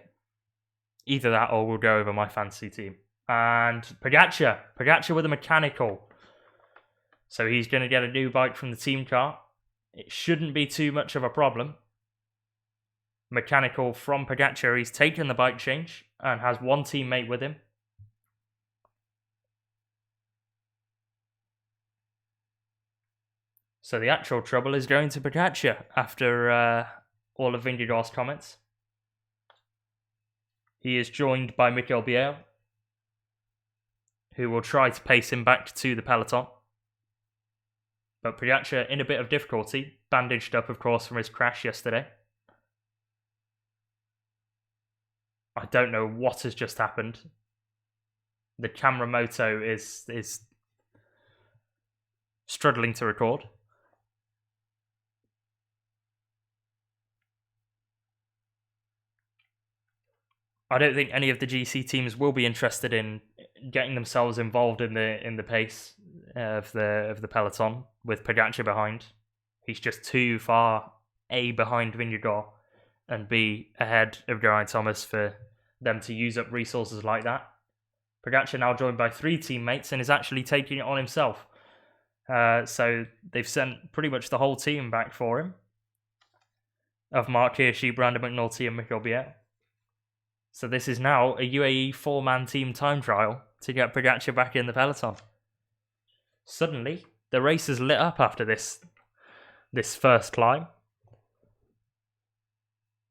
Either that or we'll go over my fantasy team. And Pogacar with a mechanical. So he's going to get a new bike from the team car. It shouldn't be too much of a problem. Mechanical from Pogacar. He's taken the bike change and has one teammate with him. So the actual trouble is going to Pogacar after all of Vingegaard's comments. He is joined by Mikel Biel, who will try to pace him back to the peloton. But Pogacar in a bit of difficulty, bandaged up of course from his crash yesterday. I don't know what has just happened. The camera moto is struggling to record. I don't think any of the GC teams will be interested in getting themselves involved in the pace of the peloton with Pogacar behind. He's just too far A behind Vingegaard and B ahead of Geraint Thomas for them to use up resources like that. Pogacar now joined by 3 teammates and is actually taking it on himself. So they've sent pretty much the whole team back for him, of Mark Hirschi, Brandon McNulty and Mikel Biel. So this is now a UAE 4-man team time trial to get Pogacar back in the peloton. Suddenly, the race is lit up after this first climb.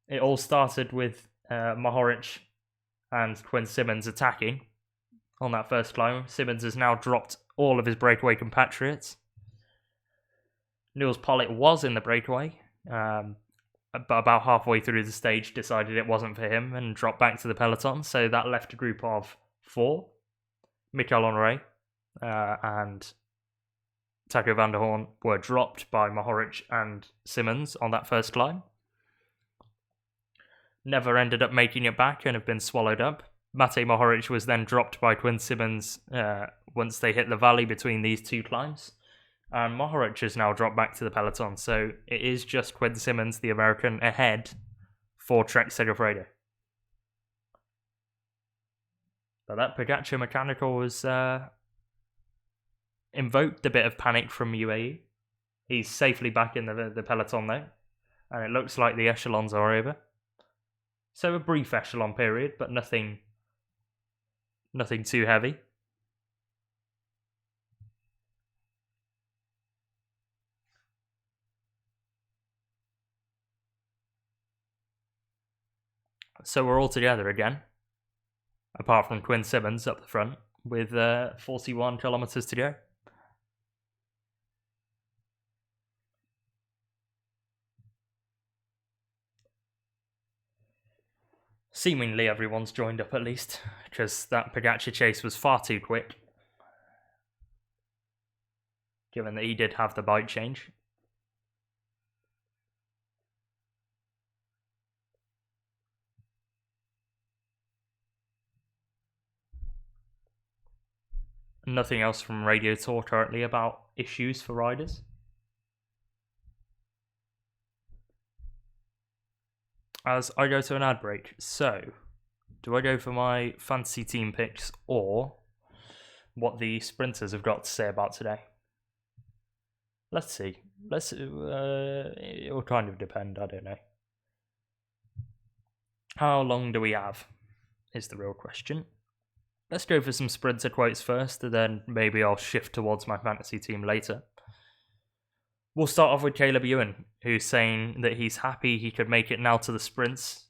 It all started with Mohoric and Quinn Simmons attacking on that first climb. Simmons has now dropped all of his breakaway compatriots. Niels Pollitt was in the breakaway, but about halfway through the stage decided it wasn't for him and dropped back to the peloton. So that left a group of 4. Mikel Honoré and Taco van der Hoorn were dropped by Mohoric and Simmons on that first climb. Never ended up making it back and have been swallowed up. Matej Mohoric was then dropped by Quinn Simmons once they hit the valley between these 2 climbs. And Mohoric has now dropped back to the peloton, so it is just Quinn Simmons, the American, ahead for Trek Segafredo. But that Pogacar mechanical was invoked a bit of panic from UAE. He's safely back in the peloton though, and it looks like the echelons are over. So a brief echelon period, but nothing too heavy. So we're all together again, apart from Quinn Simmons up the front, with 41 kilometres to go. Seemingly everyone's joined up at least, because that Pogacar chase was far too quick, given that he did have the bike change. Nothing else from Radio Tour currently about issues for riders. As I go to an ad break, so do I go for my fantasy team picks or what the sprinters have got to say about today? Let's see. It will kind of depend, I don't know. How long do we have? Is the real question. Let's go for some sprinter quotes first, and then maybe I'll shift towards my fantasy team later. We'll start off with Caleb Ewan, who's saying that he's happy he could make it now to the sprints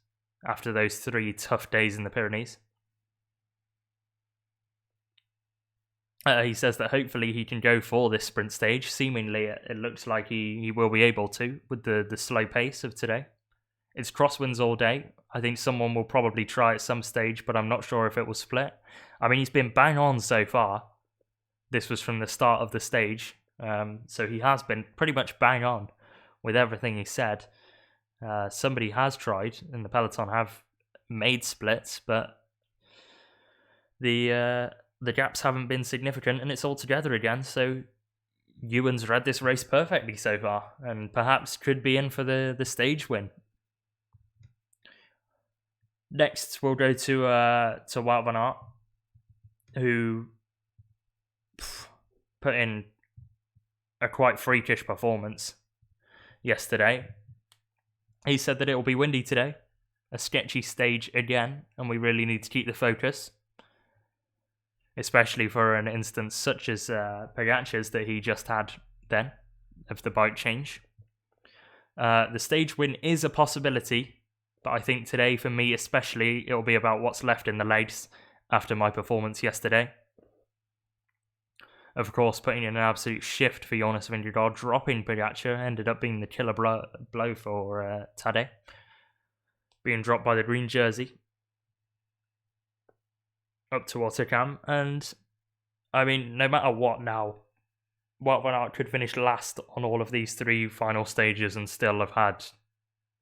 after those 3 tough days in the Pyrenees. He says that hopefully he can go for this sprint stage. Seemingly, it looks like he will be able to with the slow pace of today. It's crosswinds all day. I think someone will probably try at some stage, but I'm not sure if it will split. I mean, he's been bang on so far. This was from the start of the stage. So he has been pretty much bang on with everything he said. Somebody has tried, and the peloton have made splits, but the gaps haven't been significant, and it's all together again. So Ewan's read this race perfectly so far, and perhaps could be in for the stage win. Next, we'll go to Wout van Aert, who put in a quite freakish performance yesterday. He said that it will be windy today, a sketchy stage again, and we really need to keep the focus, especially for an instance such as Pogacar's that he just had then, of the bike change. The stage win is a possibility, but I think today, for me especially, it'll be about what's left in the legs after my performance yesterday. Of course, putting in an absolute shift for Jonas Vingegaard, dropping Pogacar, ended up being the killer blow for Tadej, being dropped by the green jersey up to Ottokam. And, I mean, no matter what now, Wout van Aert could finish last on all of these 3 final stages and still have had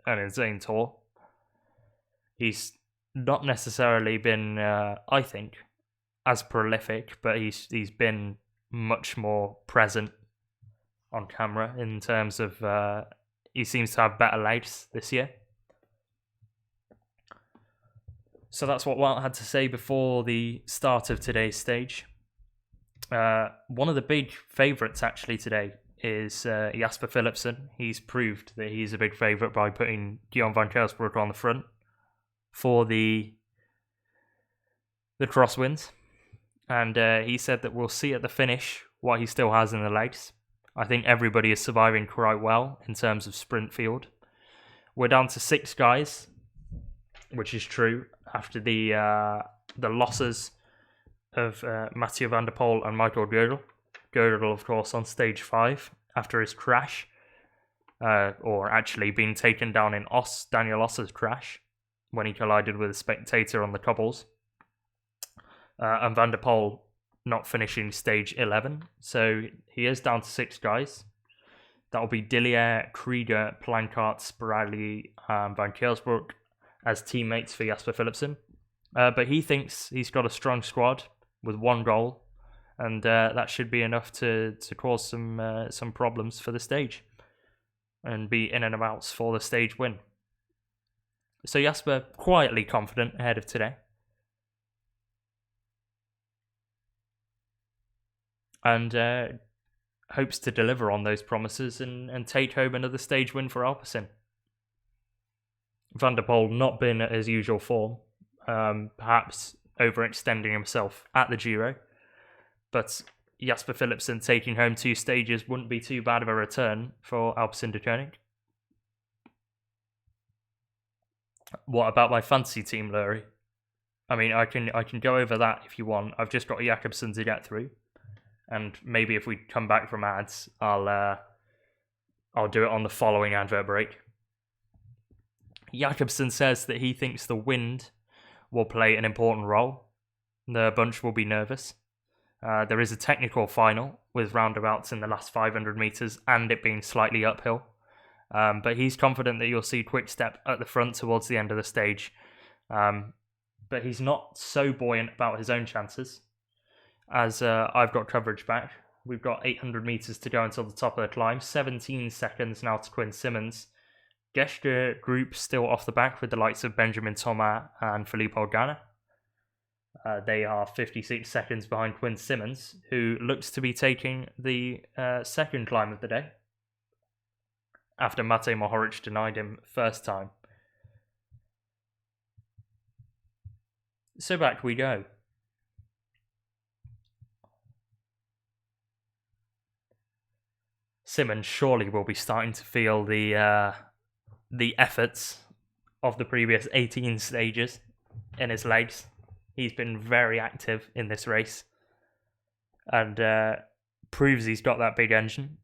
an insane tour. He's not necessarily been, I think, as prolific, but he's been much more present on camera in terms of he seems to have better legs this year. So that's what Wout had to say before the start of today's stage. One of the big favourites actually today is Jasper Philipsen. He's proved that he's a big favourite by putting Guillaume van Kelsbroek on the front for the crosswinds. And he said that we'll see at the finish what he still has in the legs. I think everybody is surviving quite well in terms of sprint field. We're down to 6 guys, which is true after the losses of Mathieu van der Poel and Michael Gödel. Gödel, of course, on stage 5 after his crash, or actually being taken down in Daniel Oss's crash when he collided with a spectator on the cobbles. And Van der Poel not finishing stage 11. So he is down to 6 guys. That will be Dillier, Krieger, Plancart, Spirelli, and Van Kelsbroek as teammates for Jasper Philipsen. But he thinks he's got a strong squad with 1 goal, and that should be enough to cause some problems for the stage and be in and outs for the stage win. So Jasper quietly confident ahead of today. And hopes to deliver on those promises and take home another stage win for Alpecin. Van der Poel not been at his usual form, perhaps overextending himself at the Giro, but Jasper Philipsen taking home 2 stages wouldn't be too bad of a return for Alpecin-Deceuninck. What about my fantasy team, Lurie? I mean, I can go over that if you want. I've just got Jakobsen to get through. And maybe if we come back from ads, I'll do it on the following advert break. Jakobsen says that he thinks the wind will play an important role. The bunch will be nervous. There is a technical final with roundabouts in the last 500 metres and it being slightly uphill. But he's confident that you'll see Quick-Step at the front towards the end of the stage. But he's not so buoyant about his own chances. As I've got coverage back. We've got 800 metres to go until the top of the climb. 17 seconds now to Quinn Simmons. Geschke group still off the back with the likes of Benjamin Thomas and Philippe Organa. They are 56 seconds behind Quinn Simmons, who looks to be taking the second climb of the day, after Matej Mohoric denied him first time. So back we go. Simmons surely will be starting to feel the efforts of the previous 18 stages in his legs. He's been very active in this race and proves he's got that big engine.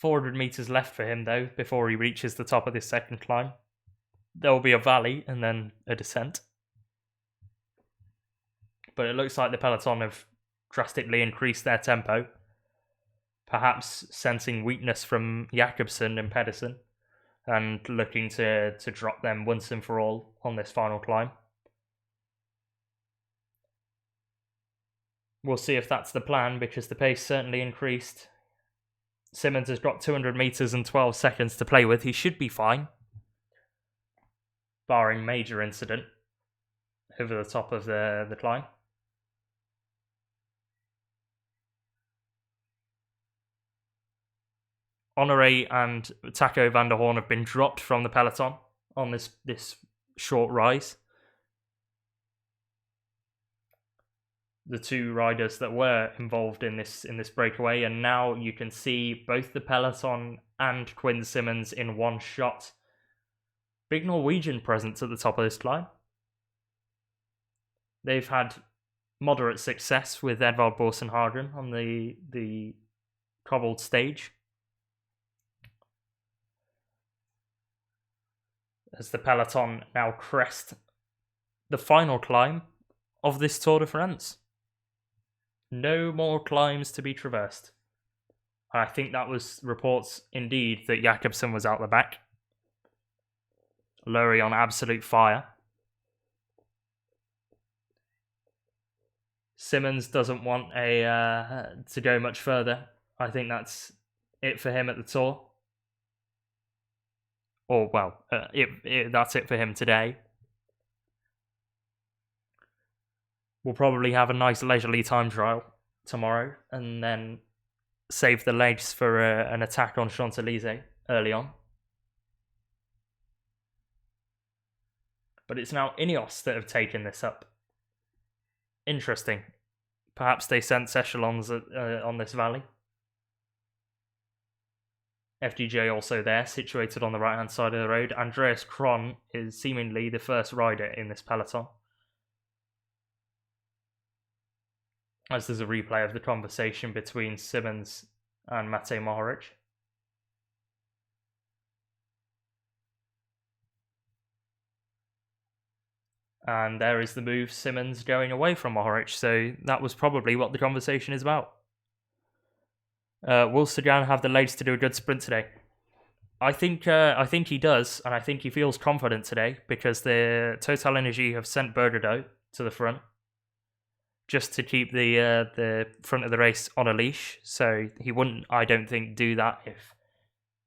.400 meters left for him though before he reaches the top of this second climb. There will be a valley and then a descent. But it looks like the peloton have drastically increased their tempo, perhaps sensing weakness from Jakobsen and Pedersen, and looking to drop them once and for all on this final climb. We'll see if that's the plan, because the pace certainly increased. Simmons has got 200 meters and 12 seconds to play with. He should be fine, barring major incident over the top of the climb. Honoré and Taco van der Hoorn have been dropped from the peloton on this short rise. The two riders that were involved in this breakaway, and now you can see both the peloton and Quinn Simmons in one shot. Big Norwegian presence at the top of this climb. They've had moderate success with Edvald Boasson-Hagen on the cobbled stage. As the peloton now crest the final climb of this Tour de France. No more climbs to be traversed. I think that was reports indeed that Jakobsen was out the back. Lurry on absolute fire. Simmons doesn't want to go much further. I think that's it for him at the Tour. Or, well, that's it for him today. We'll probably have a nice leisurely time trial tomorrow and then save the legs for an attack on Champs-Élysées early on. But it's now Ineos that have taken this up. Interesting. Perhaps they sent echelons on this valley. FDJ also there, situated on the right-hand side of the road. Andreas Kron is seemingly the first rider in this peloton. As there's a replay of the conversation between Simmons and Matej Mohoric. And there is the move, Simmons going away from Mohoric, so that was probably what the conversation is about. Will Sagan have the legs to do a good sprint today? I think he does, and I think he feels confident today because the Total Energy have sent Bergerdo to the front just to keep the front of the race on a leash. So he wouldn't, I don't think, do that if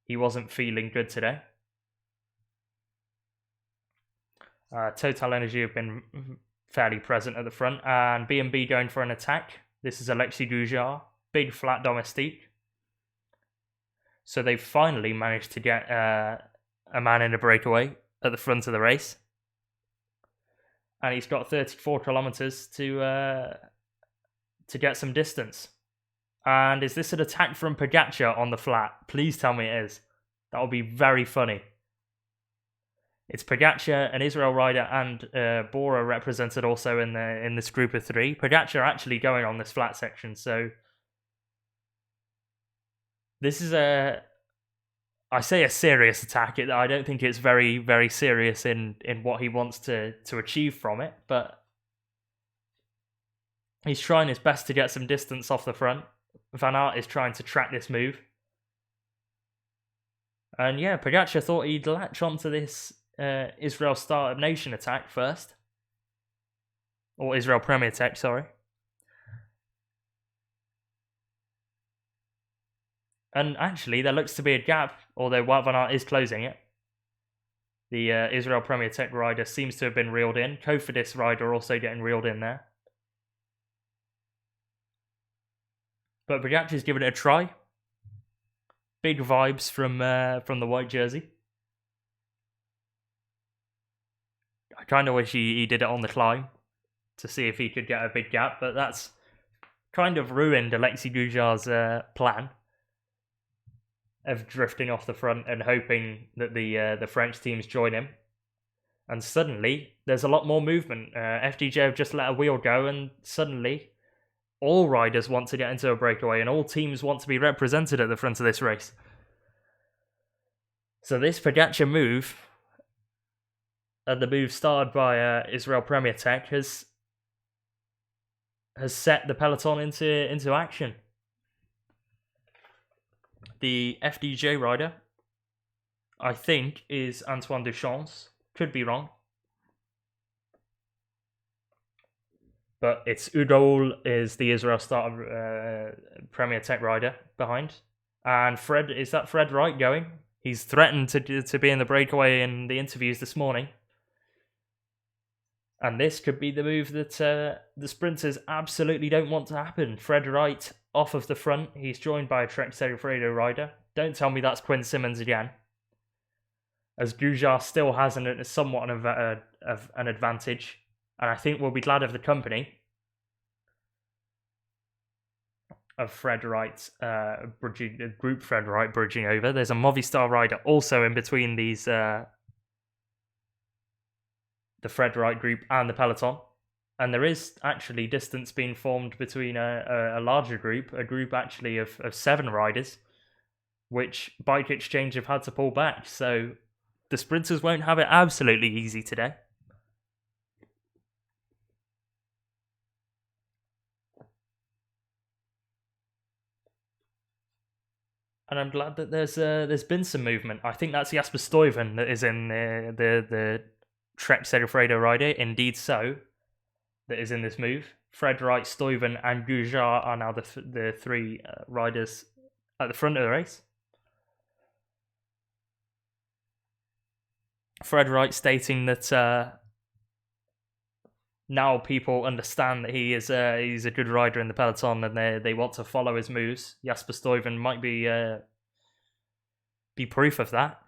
he wasn't feeling good today. Total Energy have been fairly present at the front, and B&B going for an attack. This is Alexis Goujar, big flat domestique. So they've finally managed to get a man in a breakaway at the front of the race. And he's got 34 kilometers to get some distance. And is this an attack from Pogačar on the flat? Please tell me it is. That would be very funny. It's Pogačar, an Israel rider, and Bora represented also in this group of three. Pogačar actually going on this flat section, so this is I say a serious attack. I don't think it's very, very serious in what he wants to achieve from it, but he's trying his best to get some distance off the front. Van Aert is trying to track this move. And yeah, Pogačar thought he'd latch onto this Israel Startup Nation attack first. Or Israel Premier Tech, sorry. And actually, there looks to be a gap, although Wout van Aert is closing it. The Israel Premier Tech rider seems to have been reeled in. Cofidis rider also getting reeled in there. But Pogačar's given it a try. Big vibes from the white jersey. I kind of wish he did it on the climb to see if he could get a big gap, but that's kind of ruined Alexis Goujart's plan of drifting off the front and hoping that the French teams join him. And suddenly, there's a lot more movement. FDJ have just let a wheel go, and suddenly, all riders want to get into a breakaway, and all teams want to be represented at the front of this race. So this Pogacar move, and the move started by Israel Premier Tech, has set the peloton into action. The FDJ rider, I think, is Antoine Duchamps. Could be wrong. But it's Udoul is the Israel starter Premier Tech rider behind. And Fred, is that Fred Wright going? He's threatened to be in the breakaway in the interviews this morning. And this could be the move that the sprinters absolutely don't want to happen. Fred Wright off of the front. He's joined by a Trek Segafredo rider. Don't tell me that's Quinn Simmons again. As Goujart still has somewhat of an advantage. And I think we'll be glad of the company of Fred Wright, group Fred Wright bridging over. There's a Movistar rider also in between these, the Fred Wright group and the peloton. And there is actually distance being formed between a larger group, a group actually of 7 riders, which Bike Exchange have had to pull back. So the sprinters won't have it absolutely easy today. And I'm glad that there's been some movement. I think that's Jasper Stuyven that is in the Trek Segafredo rider. Indeed so. That is in this move. Fred Wright, Stuyven and Goujart are now the 3 riders at the front of the race. Fred Wright stating that now people understand that he's a good rider in the peloton and they want to follow his moves. Jasper Stuyven might be proof of that,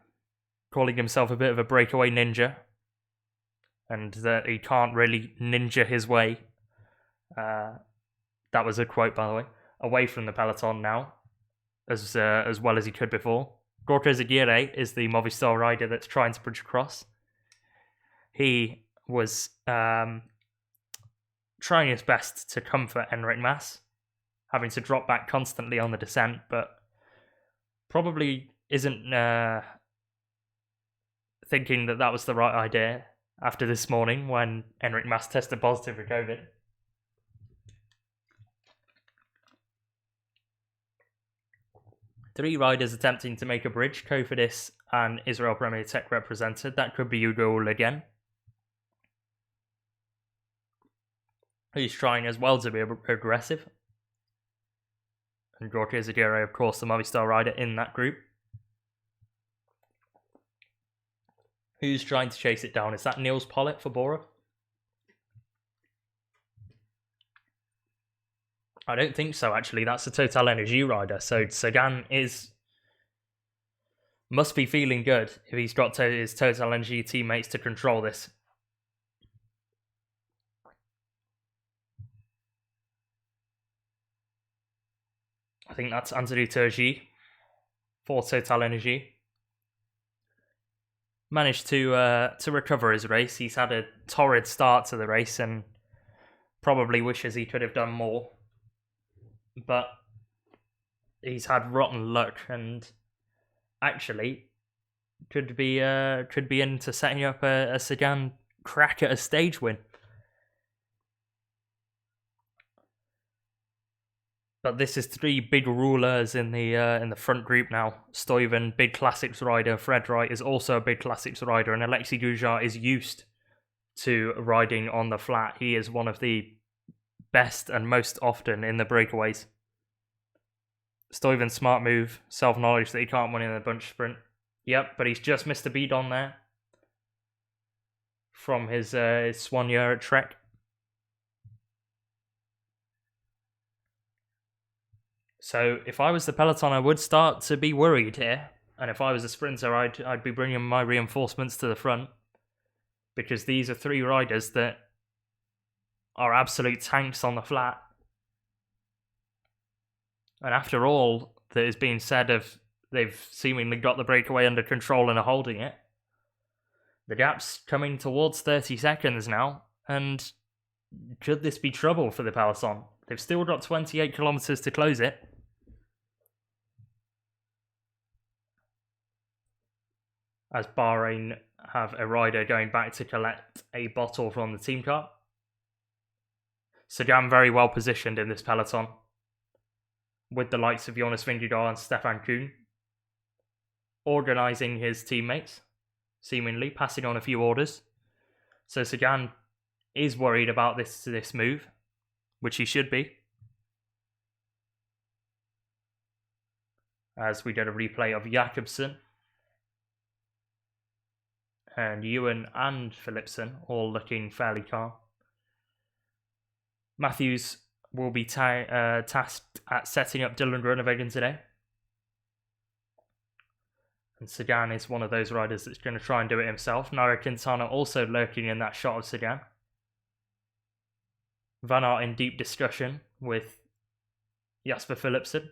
calling himself a bit of a breakaway ninja, and that he can't really ninja his way. That was a quote, by the way. Away from the peloton now, as well as he could before. Gorka Zaguirre is the Movistar rider that's trying to bridge across. He was trying his best to comfort Enric Mas, having to drop back constantly on the descent, but probably isn't thinking that was the right idea after this morning when Enric Mas tested positive for COVID. Three riders attempting to make a bridge, Cofidis and Israel Premier Tech represented. That could be Udoul again, who's trying as well to be aggressive. And Gorka Zaguirre, of course, the Movistar rider in that group. Who's trying to chase it down? Is that Niels Pollitt for Bora? I don't think so, actually. That's a Total Energy rider. So Sagan must be feeling good if he's got his Total Energy teammates to control this. I think that's Anthony Turgi for Total Energy. Managed to recover his race. He's had a torrid start to the race and probably wishes he could have done more. But he's had rotten luck and actually could be into setting up a Sagan crack at a stage win. But this is 3 big rulers in the front group now. Stuyven, big classics rider. Fred Wright is also a big classics rider, and Alexis Goujart is used to riding on the flat. He is one of the best and most often in the breakaways. Stuyven's smart move, self-knowledge that he can't win in a bunch sprint. Yep, but he's just missed a beat on there from his soigneur at Trek. So if I was the peloton, I would start to be worried here. And if I was a sprinter, I'd be bringing my reinforcements to the front. because these are three riders that are absolute tanks on the flat. And after all that is being said of they've seemingly got the breakaway under control and are holding it, the gap's coming towards 30 seconds now, and could this be trouble for the peloton? They've still got 28 kilometres to close it. As Bahrain have a rider going back to collect a bottle from the team car. Sagan very well positioned in this peloton, with the likes of Jonas Vingegaard and Stefan Kuhn organising his teammates, seemingly passing on a few orders. So Sagan is worried about this move, which he should be. As we get a replay of Jakobsen and Ewan and Philipsen all looking fairly calm. Matthews will be tasked at setting up Dylan Groenewegen today. And Sagan is one of those riders that's going to try and do it himself. Nairo Quintana also lurking in that shot of Sagan. Van Aert in deep discussion with Jasper Philipsen.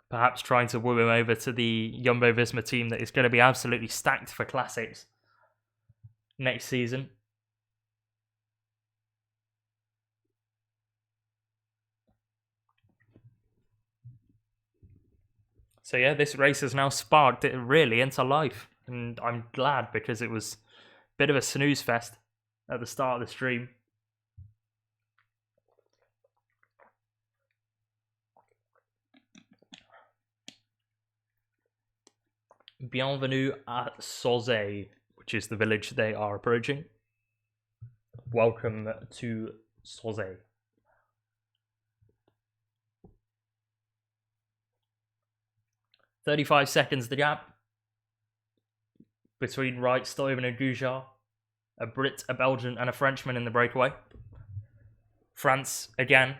Perhaps trying to woo him over to the Jumbo-Visma team that is going to be absolutely stacked for classics next season. So yeah, this race has now sparked it really into life. And I'm glad, because it was a bit of a snooze fest at the start of the stream. Bienvenue à Sauzet, which is the village they are approaching. Welcome to Sauzet. "35 seconds the gap between Wright, Stuyven and Goujar. A Brit, a Belgian and a Frenchman in the breakaway. France, again,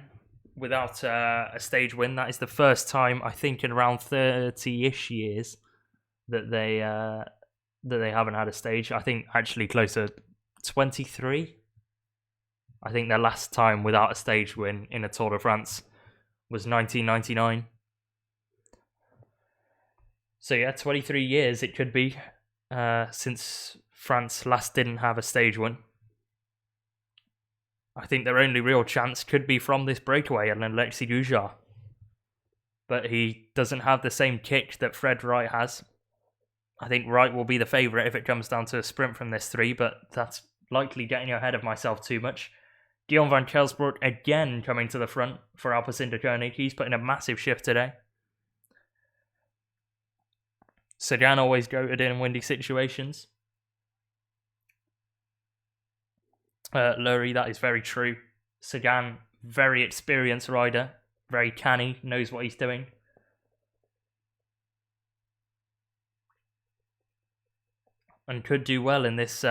without a stage win. That is the first time, I think, in around 30-ish years that they haven't had a stage. I think actually closer to 23. I think their last time without a stage win in a Tour de France was 1999. So yeah, 23 years it could be since France last didn't have a stage win. I think their only real chance could be from this breakaway and Alexis Goujar. But he doesn't have the same kick that Fred Wright has. I think Wright will be the favourite if it comes down to a sprint from this three, but that's likely getting ahead of myself too much. Guillaume van Kelsbroek again coming to the front for Alpecin-Deceuninck. He's put in a massive shift today. Sagan always goated in windy situations. Lurie, that is very true. Sagan, very experienced rider, very canny, knows what he's doing. And could do well in this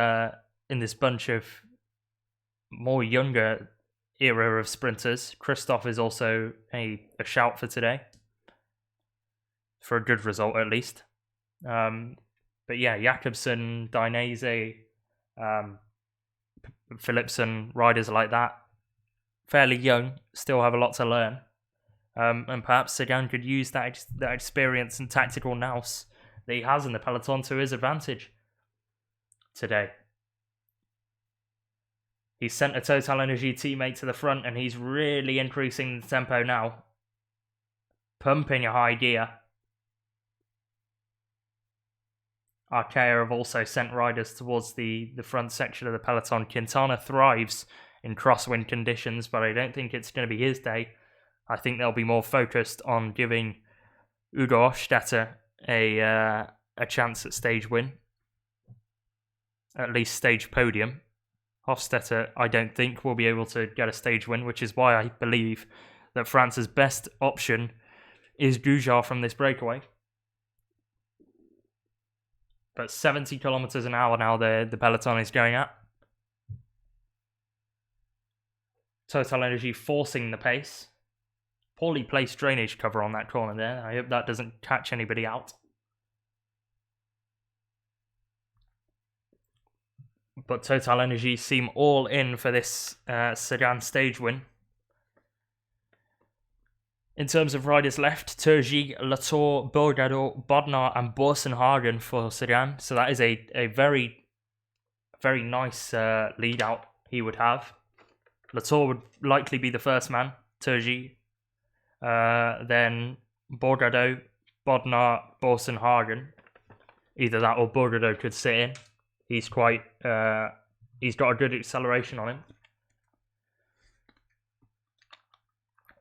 bunch of more younger era of sprinters. Christophe is also a shout for today. For a good result, at least. But yeah, Jakobsen, Dainese, Philipsen, riders like that, fairly young, still have a lot to learn. And perhaps Sagan could use that experience and tactical nous that he has in the peloton to his advantage today. He's sent a Total Energy teammate to the front and he's really increasing the tempo now. Pumping a high gear. Arkea have also sent riders towards the front section of the peloton. Quintana thrives in crosswind conditions, but I don't think it's going to be his day. I think they'll be more focused on giving Ugo Hofstetter a chance at stage win. At least stage podium. Hofstetter, I don't think, will be able to get a stage win, which is why I believe that France's best option is Goujar from this breakaway. But 70 kilometers an hour now the peloton is going at. Total Energy forcing the pace. Poorly placed drainage cover on that corner there. I hope that doesn't catch anybody out. But Total Energy seem all in for this Sagan stage win. In terms of riders left, Turgi, Latour, Bourgadeau, Bodnar and Borsenhagen for Sagan. So that is a very, very nice lead out he would have. Latour would likely be the first man, Turgi. Then Bourgadeau, Bodnar, Borsenhagen. Either that or Bourgadeau could sit in. He's quite, he's got a good acceleration on him.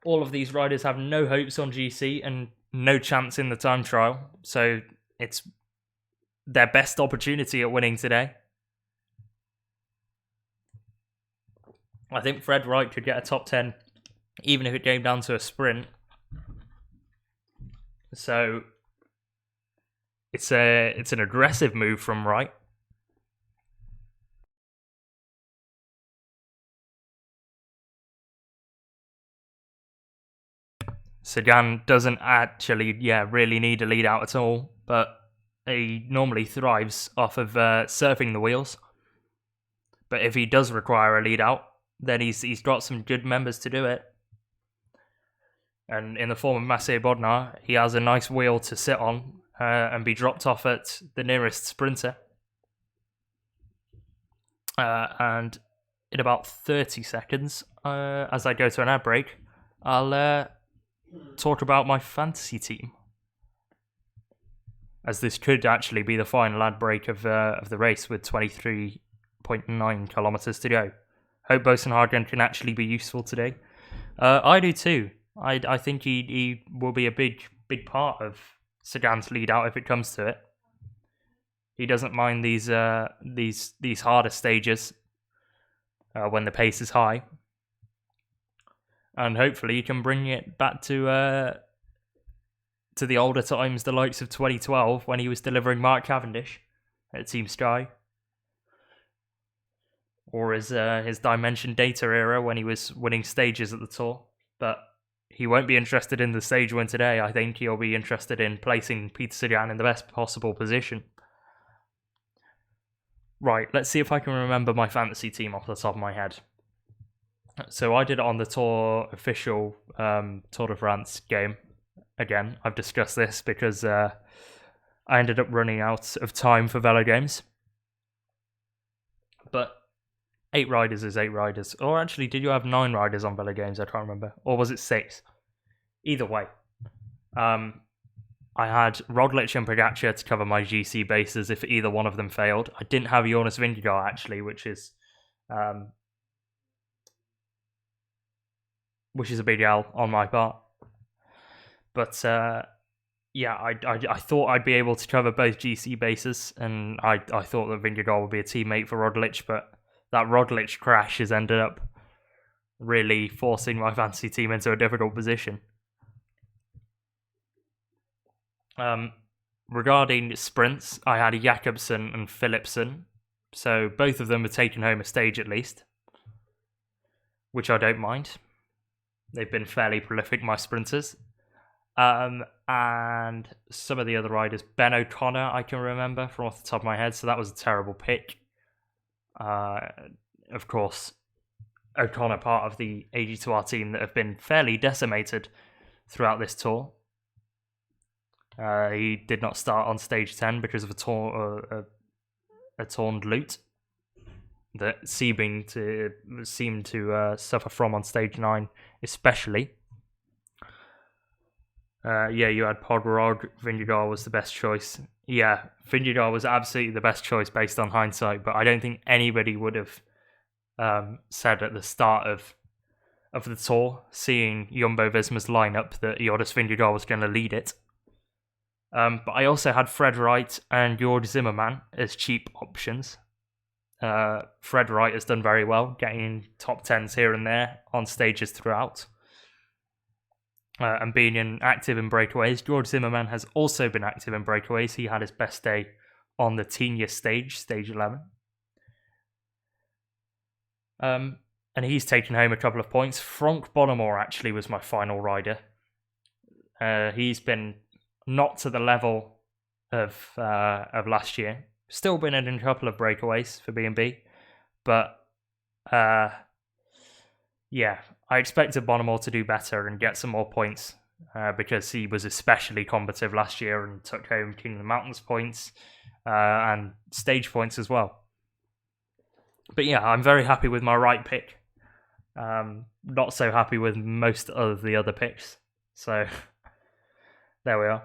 All of these riders have no hopes on GC and no chance in the time trial. So it's their best opportunity at winning today. I think Fred Wright could get a top 10, even if it came down to a sprint. So it's an aggressive move from Wright. Sagan doesn't actually, really need a lead out at all, but he normally thrives off of surfing the wheels. But if he does require a lead out, then he's got some good members to do it. And in the form of Massey Bodnar, he has a nice wheel to sit on and be dropped off at the nearest sprinter. And in about 30 seconds, as I go to an ad break, I'll talk about my fantasy team, as this could actually be the final ad break of the race with 23.9 kilometers to go. Hope Bosenhagen can actually be useful today. I do too. I think he will be a big part of Sagan's lead out if it comes to it. He doesn't mind these harder stages when the pace is high. And hopefully he can bring it back to the older times, the likes of 2012, when he was delivering Mark Cavendish at Team Sky. Or his Dimension Data era when he was winning stages at the Tour. But he won't be interested in the stage win today. I think he'll be interested in placing Peter Sagan in the best possible position. Right, let's see if I can remember my fantasy team off the top of my head. So I did it on the Tour official Tour de France game. Again, I've discussed this because I ended up running out of time for Velo Games. But 8 riders is 8 riders. Or actually, did you have 9 riders on Velo Games? I can't remember. Or was it 6? Either way. I had Roglic and Pogacar to cover my GC bases if either one of them failed. I didn't have Jonas Vingegaard, actually, which is a big L on my part. But I thought I'd be able to cover both GC bases, and I thought that Vingegaard would be a teammate for Roglic, but that Roglic crash has ended up really forcing my fantasy team into a difficult position. Regarding sprints, I had Jakobsen and Philipsen, so both of them have taken home a stage at least, which I don't mind. They've been fairly prolific, my sprinters. And some of the other riders, Ben O'Connor, I can remember from off the top of my head, so that was a terrible pick. Of course, O'Connor part of the AG2R team that have been fairly decimated throughout this tour. He did not start on stage 10 because of a torn glute that seemed to suffer from on stage 9, especially. You had Podrog. Vingegaard was the best choice. Yeah, Vingegaard was absolutely the best choice based on hindsight, but I don't think anybody would have said at the start of the tour, seeing Jumbo-Visma's lineup, that Jonas Vingegaard was going to lead it. But I also had Fred Wright and Jörg Zimmermann as cheap options. Fred Wright has done very well, getting top 10s here and there on stages throughout. And being active in breakaways. Jörg Zimmermann has also been active in breakaways. He had his best day on the Tignes stage 11. And he's taken home a couple of points. Franck Bonnemore actually was my final rider. He's been not to the level of last year. Still been in a couple of breakaways for B&B. But yeah, I expected Bonnemore to do better and get some more points because he was especially combative last year and took home King of the Mountains points and stage points as well. But yeah, I'm very happy with my right pick. Not so happy with most of the other picks. So there we are.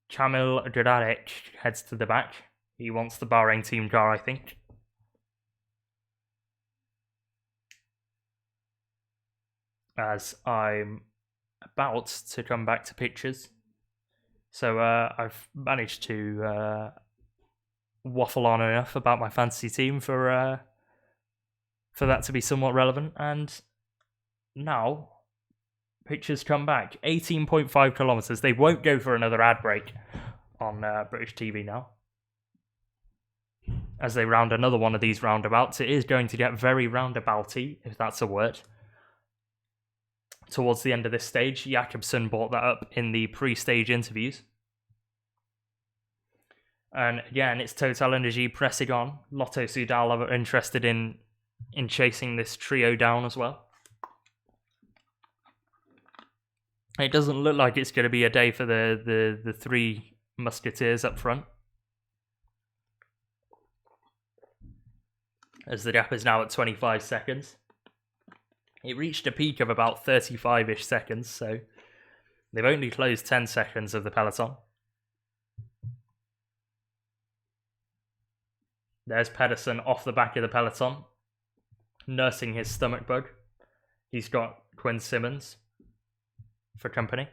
Kamil Gradaric heads to the back. He wants the Bahrain team car, I think. As I'm about to come back to pictures. So I've managed to waffle on enough about my fantasy team for that to be somewhat relevant. And now pictures come back. 18.5 kilometres. They won't go for another ad break on British TV now. As they round another one of these roundabouts, it is going to get very roundabouty, if that's a word. Towards the end of this stage, Jakobsen brought that up in the pre-stage interviews. And again, it's Total Energy pressing on. Lotto Soudal are interested in chasing this trio down as well. It doesn't look like it's going to be a day for the three musketeers up front. As the gap is now at 25 seconds. It reached a peak of about 35-ish seconds, so they've only closed 10 seconds of the peloton. There's Pedersen off the back of the peloton, nursing his stomach bug. He's got Quinn Simmons for company.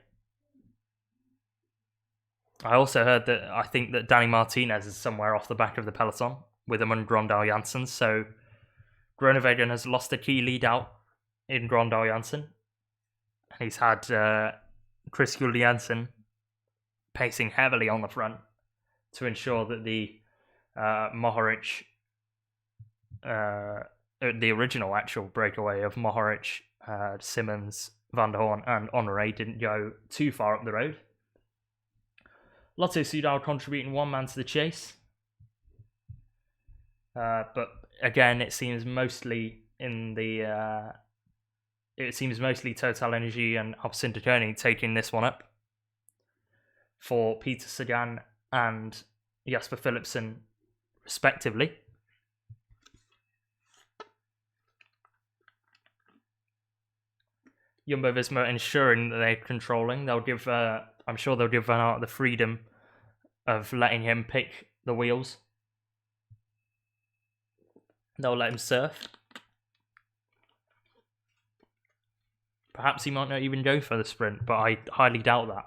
I also heard that I think that Danny Martinez is somewhere off the back of the peloton with him and Grondal Janssen, so Groenewegen has lost a key lead out in Grondal Janssen. And he's had Chris Juliansen pacing heavily on the front to ensure that the Mohoric, the original actual breakaway of Mohoric, Simmons, Van der Horn and Honoré didn't go too far up the road. Lotto Soudal contributing one man to the chase. But again, it seems mostly Total Energy and Alpecin-Deceuninck taking this one up for Peter Sagan and Jasper Philipsen, respectively. Jumbo-Visma ensuring that they're controlling. They'll give, I'm sure they'll give Van Aert the freedom of letting him pick the wheels. They'll let him surf. Perhaps he might not even go for the sprint, but I highly doubt that.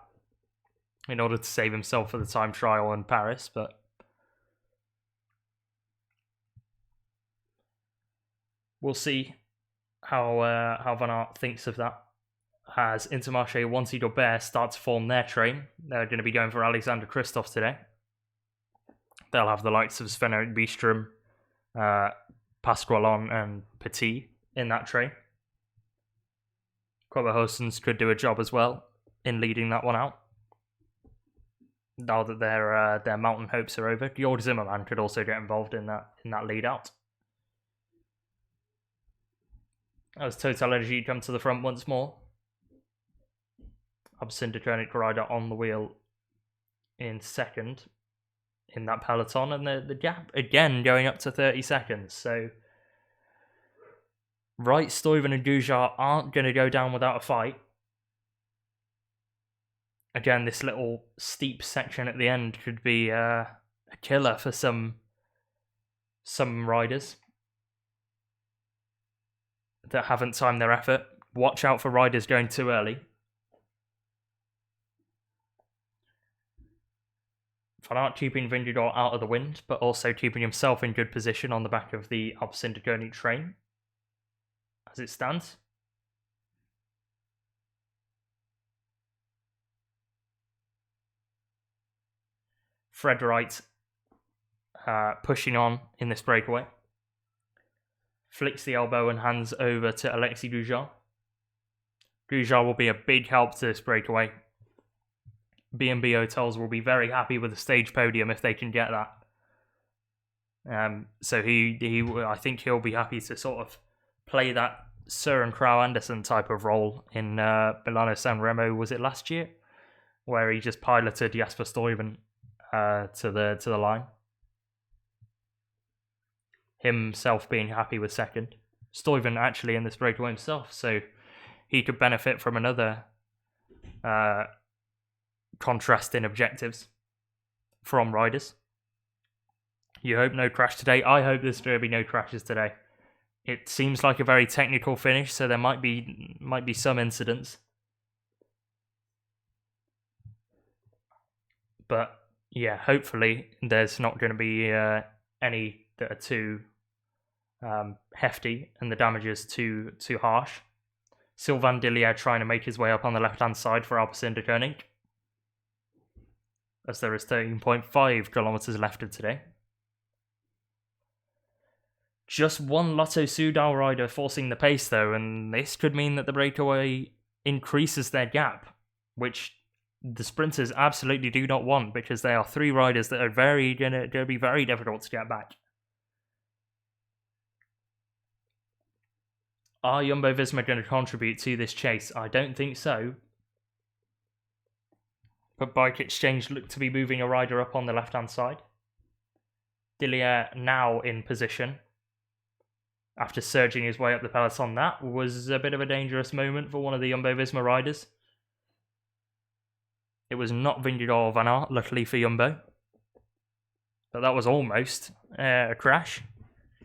In order to save himself for the time trial in Paris, but we'll see how Van Aert thinks of that. As Intermarché Wanty Dobert start to form their train, they're going to be going for Alexander Kristoff today. They'll have the likes of Sven-Erik Bystrom, Pasqualon and Petit in that train. Quabba Hosens could do a job as well in leading that one out. Now that their mountain hopes are over, Georg Zimmermann could also get involved in that lead out. As Total Energy come to the front once more. Alpecin-Deceuninck rider on the wheel in second in that peloton, and the gap again going up to 30 seconds. So Wright, Stuyven and Goujar aren't going to go down without a fight. Again, this little steep section at the end could be a killer for some riders that haven't timed their effort. Watch out for riders going too early. Van Aert keeping Vingegaard out of the wind, but also keeping himself in good position on the back of the Alpecin-Deceuninck train as it stands. Fred Wright pushing on in this breakaway. Flicks the elbow and hands over to Alexis Goujar. Goujar will be a big help to this breakaway. B&B Hotels will be very happy with the stage podium if they can get that. So I think he'll be happy to sort of play that Søren Kragh Andersen type of role in Milano San Remo. Was it last year, where he just piloted Jasper Stuyven to the line? Himself being happy with second. Stuyven actually in this breakaway himself, so he could benefit from another contrast in objectives from riders. You hope no crash today. I hope there's going to be no crashes today. It seems like a very technical finish, so there might be some incidents. But yeah, hopefully there's not going to be any that are too hefty and the damages too harsh. Sylvain Dillier trying to make his way up on the left-hand side for Alpecin-Deceuninck, as there is 13.5 kilometres left of today. Just one Lotto Soudal rider forcing the pace though, and this could mean that the breakaway increases their gap, which the sprinters absolutely do not want, because they are three riders that are going to be very difficult to get back. Are Jumbo-Visma going to contribute to this chase? I don't think so. But Bike Exchange look to be moving a rider up on the left-hand side. Dillier now in position after surging his way up the peloton. That was a bit of a dangerous moment for one of the Jumbo-Visma riders. It was not Vingegaard Van Aert, luckily for Jumbo. But that was almost a crash.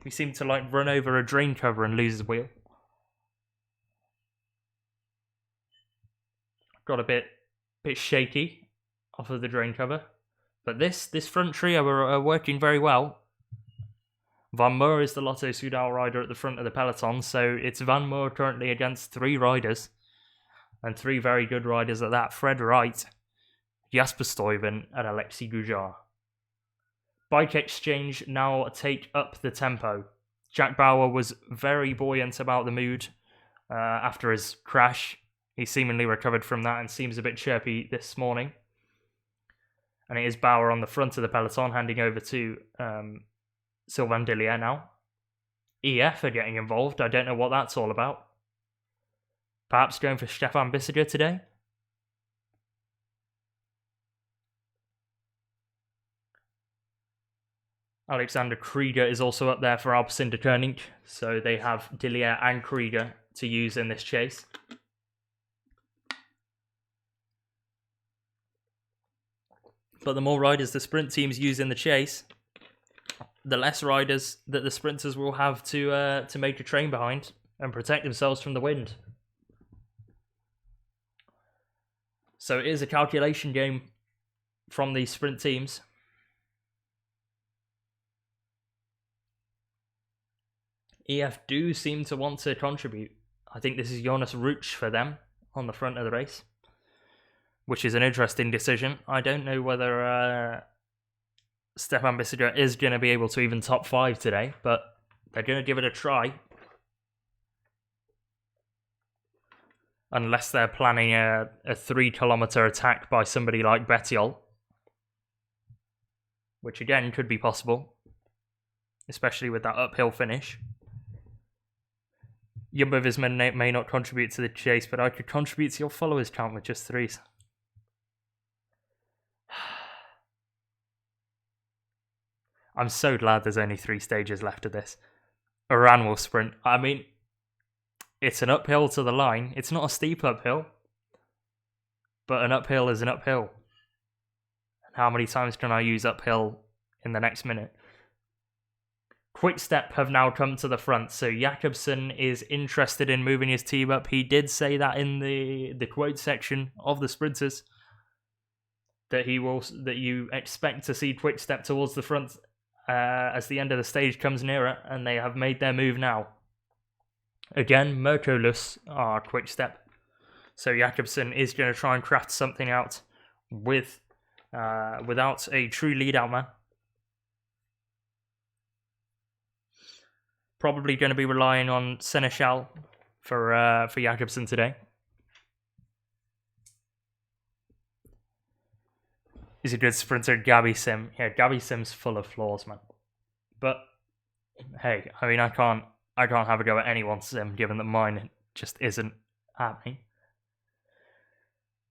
He seemed to run over a drain cover and lose his wheel. Got a bit shaky off of the drain cover. But this front trio are working very well. Van Moor is the Lotto Soudal rider at the front of the peloton, so it's Van Moor currently against three riders, and three very good riders at that. Fred Wright, Jasper Stuyven, and Alexis Goujard. Bike Exchange now take up the tempo. Jack Bauer was very buoyant about the mood after his crash. He seemingly recovered from that and seems a bit chirpy this morning. And it is Bauer on the front of the peloton, handing over to Sylvain Dillier now. EF are getting involved. I don't know what that's all about. Perhaps going for Stefan Bissiger today? Alexander Krieger is also up there for Alpecin-Deceuninck, so they have Dillier and Krieger to use in this chase. But the more riders the sprint teams use in the chase, the less riders that the sprinters will have to make a train behind and protect themselves from the wind. So it is a calculation game from these sprint teams. EF do seem to want to contribute. I think this is Jonas Ruch for them on the front of the race, which is an interesting decision. I don't know whether Stefan Bissiger is going to be able to even top 5 today, but they're going to give it a try. Unless they're planning a 3-kilometre attack by somebody like Bettiol, which again could be possible, especially with that uphill finish. Jumbo-Visma may not contribute to the chase, but I could contribute to your followers count with just 3s. I'm so glad there's only 3 stages left of this. Iran will sprint. I mean, it's an uphill to the line. It's not a steep uphill, but an uphill is an uphill. How many times can I use uphill in the next minute? Quick-Step have now come to the front, so Jakobsen is interested in moving his team up. He did say that in the quote section of the sprinters, that you expect to see Quick-Step towards the front as the end of the stage comes nearer, and they have made their move now. Again, Mercolus are Quick-Step, so Jakobsen is going to try and craft something out without a true lead-out man. Probably going to be relying on Seneschal for Jakobsen today. is a good sprinter. Gabby Sim. Yeah, Gabby Sim's full of flaws, man. But hey, I mean, I can't have a go at anyone's sim given that mine just isn't happening.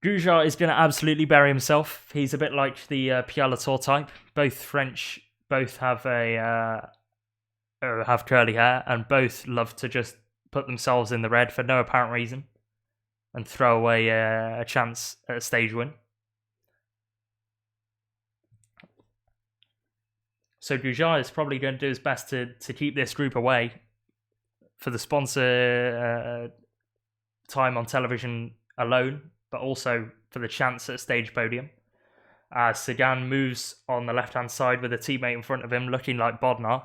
Goujar is going to absolutely bury himself. He's a bit like the Pierre Latour type. Both French, both have have curly hair, and both love to just put themselves in the red for no apparent reason and throw away a chance at a stage win. So Goujar is probably going to do his best to keep this group away for the sponsor time on television alone, but also for the chance at a stage podium. As Sagan moves on the left-hand side with a teammate in front of him, looking like Bodnar,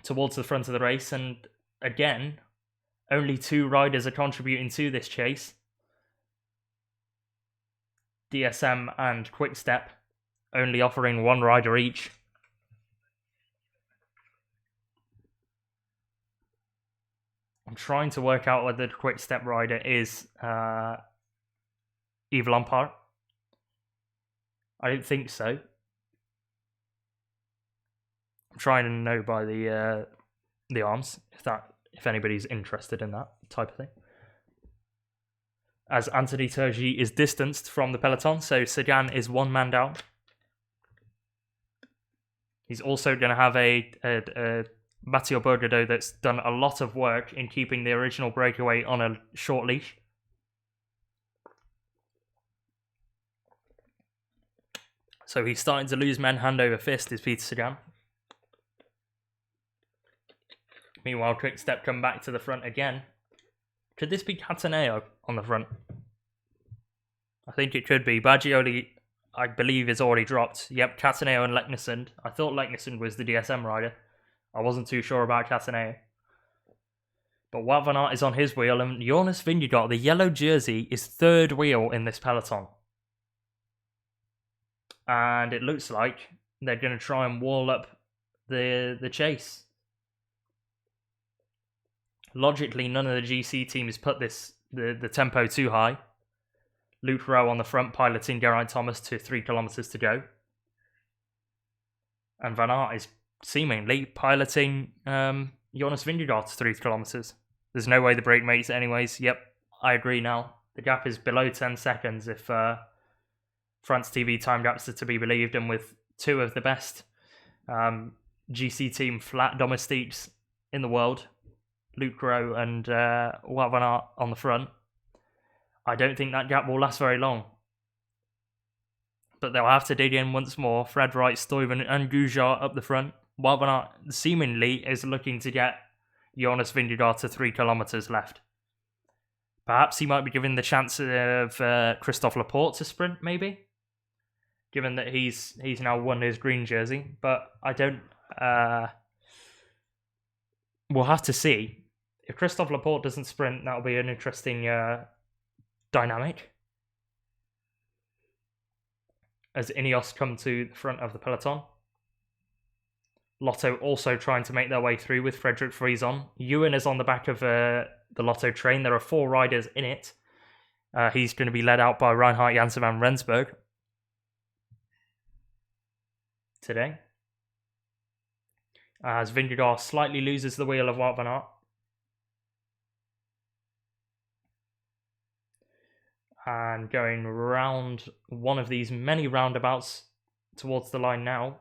towards the front of the race. And again, only 2 riders are contributing to this chase. DSM and Quickstep, only offering 1 rider each. I'm trying to work out whether the Quickstep rider is Yves Lampard. I don't think so. I'm trying to know by the arms if anybody's interested in that type of thing. As Anthony Turgi is distanced from the peloton, so Sagan is 1 man down. He's also going to have a Matteo Bergado that's done a lot of work in keeping the original breakaway on a short leash. So he's starting to lose men hand over fist, is Peter Sagan. Meanwhile, Quickstep come back to the front again. Could this be Cattaneo on the front? I think it could be. Baggioli, I believe, is already dropped. Yep, Cattaneo and Leknesund. I thought Leknesund was the DSM rider. I wasn't too sure about Cattaneo. But Wout van Aert is on his wheel, and Jonas Vingegaard, the yellow jersey, is 3rd wheel in this peloton. And it looks like they're going to try and wall up the chase. Logically, none of the GC teams put the tempo too high. Luke Rowe on the front, piloting Geraint Thomas to 3 kilometres to go. And Van Aert is seemingly piloting Jonas Vingegaard to 3 kilometres. There's no way the break makes it anyways. Yep, I agree now. The gap is below 10 seconds if France TV time gaps are to be believed, and with 2 of the best GC team flat domestiques in the world, Luke Rowe and Wout van Aert on the front, I don't think that gap will last very long. But they'll have to dig in once more. Fred Wright, Stuyven and Goujar up the front. Wout van Aert seemingly is looking to get Jonas Vingegaard to 3 kilometres left. Perhaps he might be given the chance of Christophe Laporte to sprint, maybe, given that he's now won his green jersey. But I don't... we'll have to see. If Christophe Laporte doesn't sprint, that'll be an interesting dynamic. As Ineos come to the front of the peloton. Lotto also trying to make their way through with Frederick Fries on. Ewan is on the back of the Lotto train. There are 4 riders in it. He's going to be led out by Reinhard Janssen van Rensburg today. As Vingegaard slightly loses the wheel of Wout van Aert. And going round one of these many roundabouts towards the line now.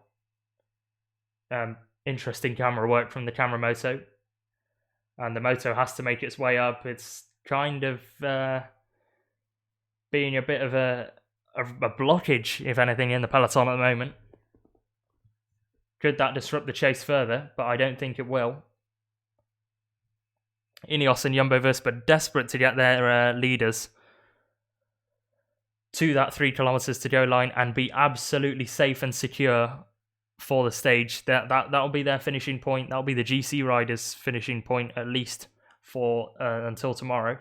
Interesting camera work from the camera moto. And the moto has to make its way up. It's kind of being a bit of a blockage, if anything, in the peloton at the moment. Could that disrupt the chase further? But I don't think it will. Ineos and Jumbo-Visma desperate to get their leaders to that 3 kilometres to go line and be absolutely safe and secure for the stage. That'll be their finishing point. That'll be the GC riders' finishing point, at least for until tomorrow.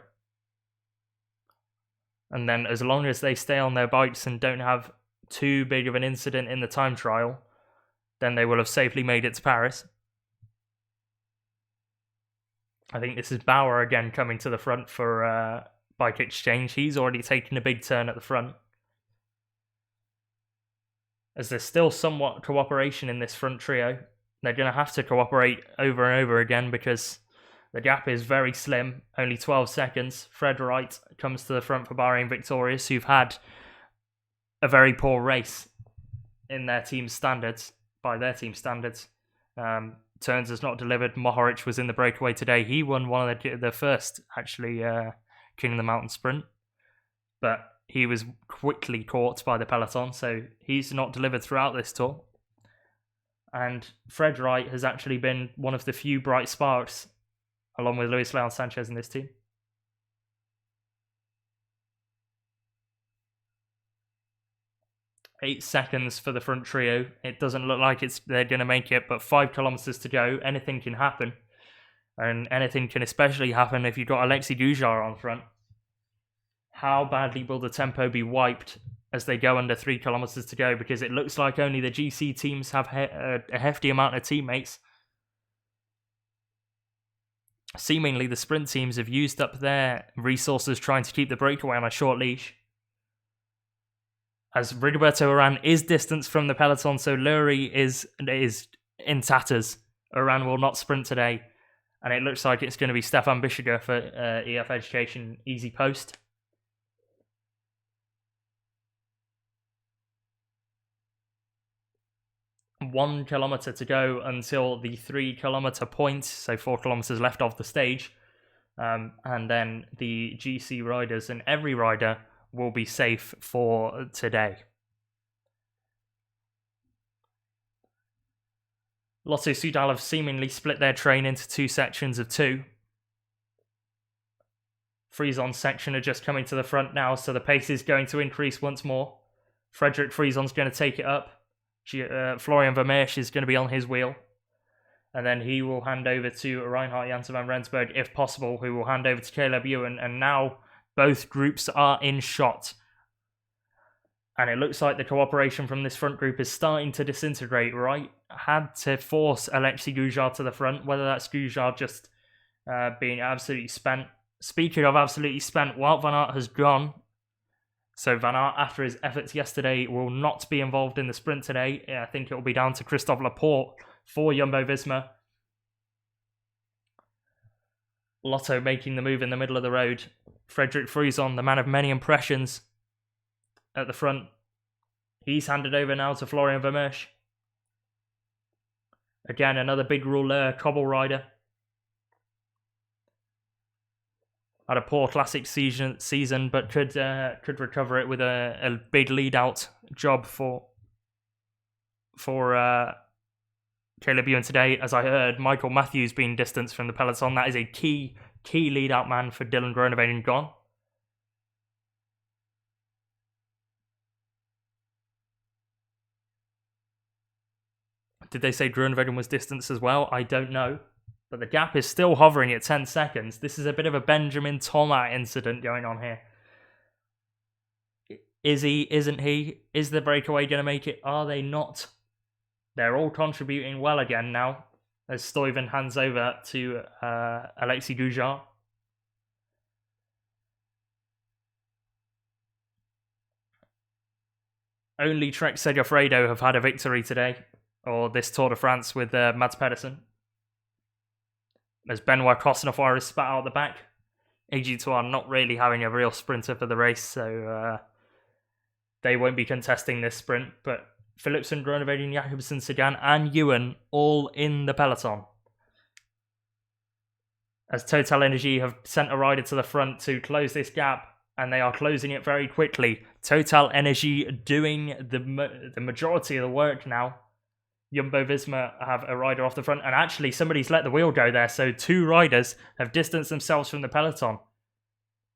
And then as long as they stay on their bikes and don't have too big of an incident in the time trial, then they will have safely made it to Paris. I think this is Bauer again coming to the front for bike exchange. He's already taken a big turn at the front. As there's still somewhat cooperation in this front trio, they're going to have to cooperate over and over again because the gap is very slim, only 12 seconds. Fred Wright comes to the front for Bahrain Victorious, who've had a very poor race in their team's standards, by their team standards. Turns has not delivered. Mohoric was in the breakaway today. He won one of the first, actually, King of the Mountain sprint, but he was quickly caught by the peloton, so he's not delivered throughout this tour. And Fred Wright has actually been one of the few bright sparks, along with Luis Leon Sanchez in this team. Eight seconds for the front trio. It doesn't look like they're going to make it, but 5 kilometers to go. Anything can happen. And anything can especially happen if you've got Alexis Goujar on front. How badly will the tempo be wiped as they go under 3 kilometers to go? Because it looks like only the GC teams have a hefty amount of teammates. Seemingly, the sprint teams have used up their resources trying to keep the breakaway on a short leash. As Rigoberto Urán is distanced from the peloton, so Lurie is in tatters. Urán will not sprint today. And it looks like it's going to be Stefan Bischiger for EF Education Easy Post. One kilometer to go until the 3 kilometer point, so 4 kilometers left of the stage. And then the GC riders and every rider will be safe for today. Lotto Soudal have seemingly split their train into 2 sections of 2. Frison's section are just coming to the front now, so the pace is going to increase once more. Frederick Frison's going to take it up. Florian Vermeersch is going to be on his wheel. And then he will hand over to Reinhard Janssen van Rensburg, if possible, who will hand over to Caleb Ewan. And now both groups are in shot. And it looks like the cooperation from this front group is starting to disintegrate, right? Had to force Alexis Goujar to the front, whether that's Goujar just being absolutely spent. Speaking of absolutely spent, Wout van Aert has gone. So Van Aert, after his efforts yesterday, will not be involved in the sprint today. I think it will be down to Christophe Laporte for Jumbo-Visma. Lotto making the move in the middle of the road. Frederick Frison, the man of many impressions, at the front. He's handed over now to Florian Vermeersch. Again, another big rouleur, cobble rider. Had a poor classic season, but could recover it with a big lead-out job for Caleb Ewan today. As I heard, Michael Matthews being distanced from the peloton. That is a key lead-out man for Dylan Groenewegen gone. Did they say Groenewegen was distanced as well? I don't know. But the gap is still hovering at 10 seconds. This is a bit of a Benjamin Thomas incident going on here. Is he? Isn't he? Is the breakaway going to make it? Are they not? They're all contributing well again now, as Stuyven hands over to Alexis Goujar. Only Trek Segafredo have had a victory today, or this Tour de France, with Mads Pedersen. As Benoit Cosnefroid is spat out the back. AG2 are not really having a real sprinter for the race, so they won't be contesting this sprint. But Philipsen, Groenewegen, Jakobsen, Sagan and Ewan all in the peloton. As Total Energy have sent a rider to the front to close this gap, and they are closing it very quickly. Total Energy doing the majority of the work now. Jumbo-Visma have a rider off the front, and actually somebody's let the wheel go there, so 2 riders have distanced themselves from the peloton.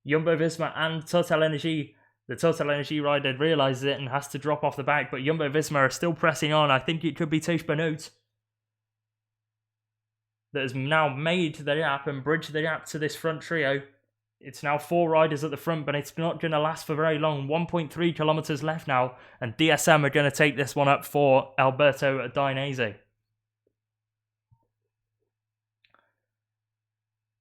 Jumbo-Visma and Total Energy. The Total Energy rider realises it and has to drop off the back, but Jumbo-Visma are still pressing on. I think it could be Tish Benoot that has now made the gap and bridged the gap to this front trio. It's now 4 riders at the front, but it's not going to last for very long. 1.3 kilometers left now, and DSM are going to take this one up for Alberto Dainese.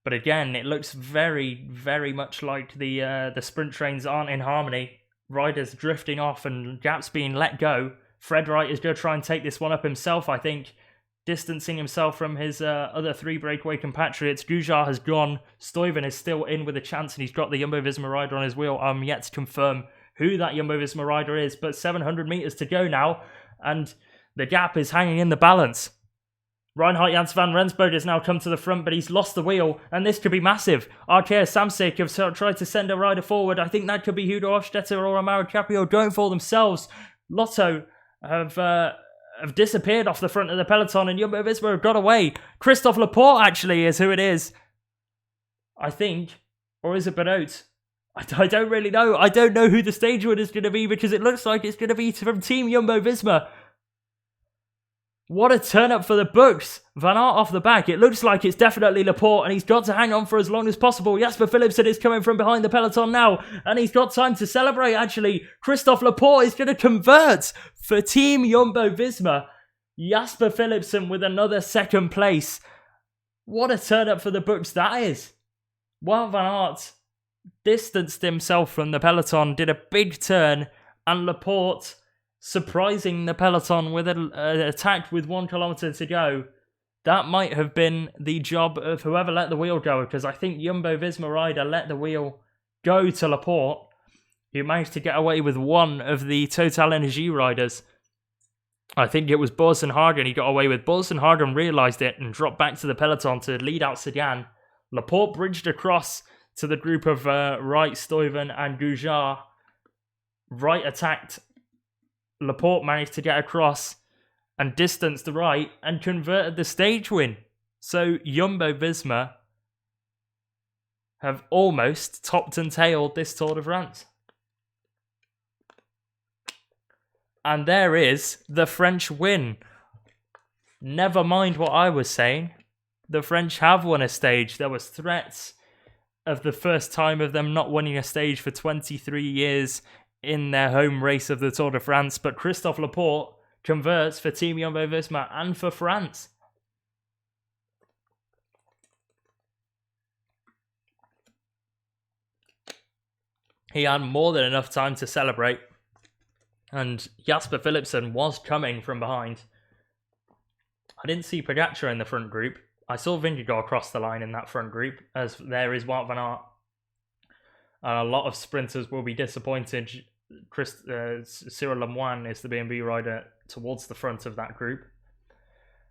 But again, it looks very, very much like the sprint trains aren't in harmony. Riders drifting off and gaps being let go. Fred Wright is going to try and take this one up himself, I think, distancing himself from his other 3 breakaway compatriots. Goujar has gone. Stuyven is still in with a chance, and he's got the Jumbo-Visma rider on his wheel. I'm yet to confirm who that Jumbo-Visma rider is, but 700 metres to go now, and the gap is hanging in the balance. Reinhard Jans van Rensburg has now come to the front, but he's lost the wheel, and this could be massive. Arkea Samsic have tried to send a rider forward. I think that could be Hugo Hofstetter or Amaro Caprio going for themselves. Lotto have disappeared off the front of the peloton, and Jumbo-Visma have got away. Christophe Laporte actually is who it is, I think. Or is it Benoit? I don't really know. I don't know who the stage winner is going to be, because it looks like it's going to be from Team Jumbo-Visma. What a turn up for the books. Van Aert off the back. It looks like it's definitely Laporte, and he's got to hang on for as long as possible. Jasper Philipsen is coming from behind the peloton now, and he's got time to celebrate, actually. Christophe Laporte is going to convert for Team Jumbo-Visma. Jasper Philipsen with another second place. What a turn up for the books that is. While Van Aert distanced himself from the peloton, did a big turn, and Laporte surprising the peloton with an attack with 1 kilometre to go. That might have been the job of whoever let the wheel go, because I think Jumbo-Visma rider let the wheel go to Laporte, who managed to get away with one of the Total Energy riders. I think it was Boasson-Hagen he got away with. Boasson-Hagen realised it and dropped back to the peloton to lead out Sagan. Laporte bridged across to the group of Wright, Stuyven and Goujar. Wright attacked. Laporte managed to get across and distance the Wright and converted the stage win. So Jumbo-Visma have almost topped and tailed this Tour de France. And there is the French win. Never mind what I was saying. The French have won a stage. There was threats of the first time of them not winning a stage for 23 years in their home race of the Tour de France, but Christophe Laporte converts for Team Jumbo-Visma and for France. He had more than enough time to celebrate, and Jasper Philipsen was coming from behind. I didn't see Pogacar in the front group. I saw Vingegaard cross the line in that front group, as there is Wout van Aert. A lot of sprinters will be disappointed. Cyril Lemoine is the B&B rider towards the front of that group.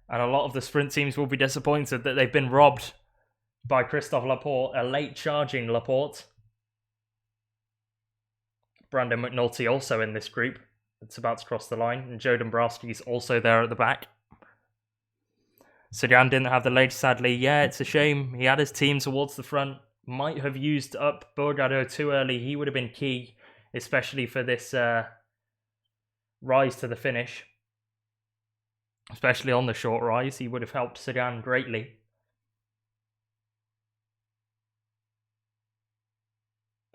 And a lot of the sprint teams will be disappointed that they've been robbed by Christophe Laporte, a late charging Laporte. Brandon McNulty also in this group. It's about to cross the line. And Joe Dombrowski's also there at the back. Sagan didn't have the legs, sadly. Yeah, it's a shame. He had his team towards the front. Might have used up Bourgadeau too early. He would have been key, especially for this rise to the finish. Especially on the short rise. He would have helped Sagan greatly.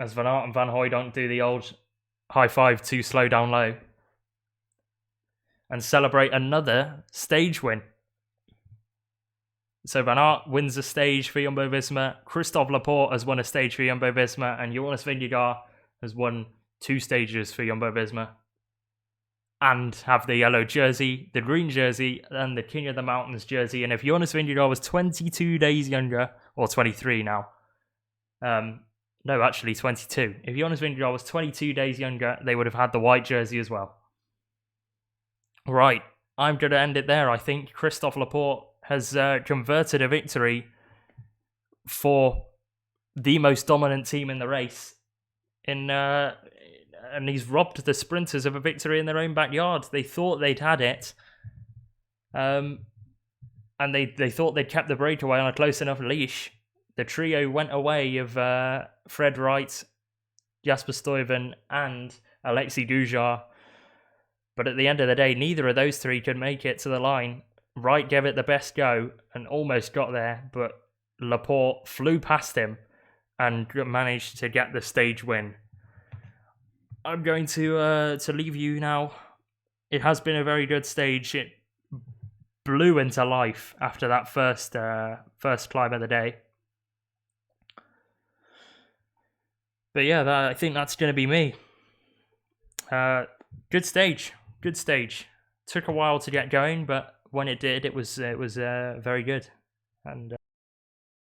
As Van Aert and Van Hooijdonk do the old high five to slow down low. And celebrate another stage win. So Van Aert wins a stage for Jumbo-Visma. Christophe Laporte has won a stage for Jumbo-Visma. And Jonas Vingegaard has won 2 stages for Jumbo-Visma. And have the yellow jersey, the green jersey, and the King of the Mountains jersey. And if Jonas Vingegaard was 22 days younger, or 23 now. No, actually 22. If Jonas Vingegaard was 22 days younger, they would have had the white jersey as well. Right, I'm going to end it there. I think Christophe Laporte has converted a victory for the most dominant team in the race. And he's robbed the sprinters of a victory in their own backyard. They thought they'd had it. And they thought they'd kept the breakaway on a close enough leash. The trio went away of Fred Wright, Jasper Stuyven, and Alexis Goujar. But at the end of the day, neither of those 3 could make it to the line. Wright gave it the best go and almost got there, but Laporte flew past him and managed to get the stage win. I'm going to leave you now. It has been a very good stage. It blew into life after that first climb of the day. But yeah, I think that's going to be me. Good stage. Took a while to get going, but when it did, it was very good. And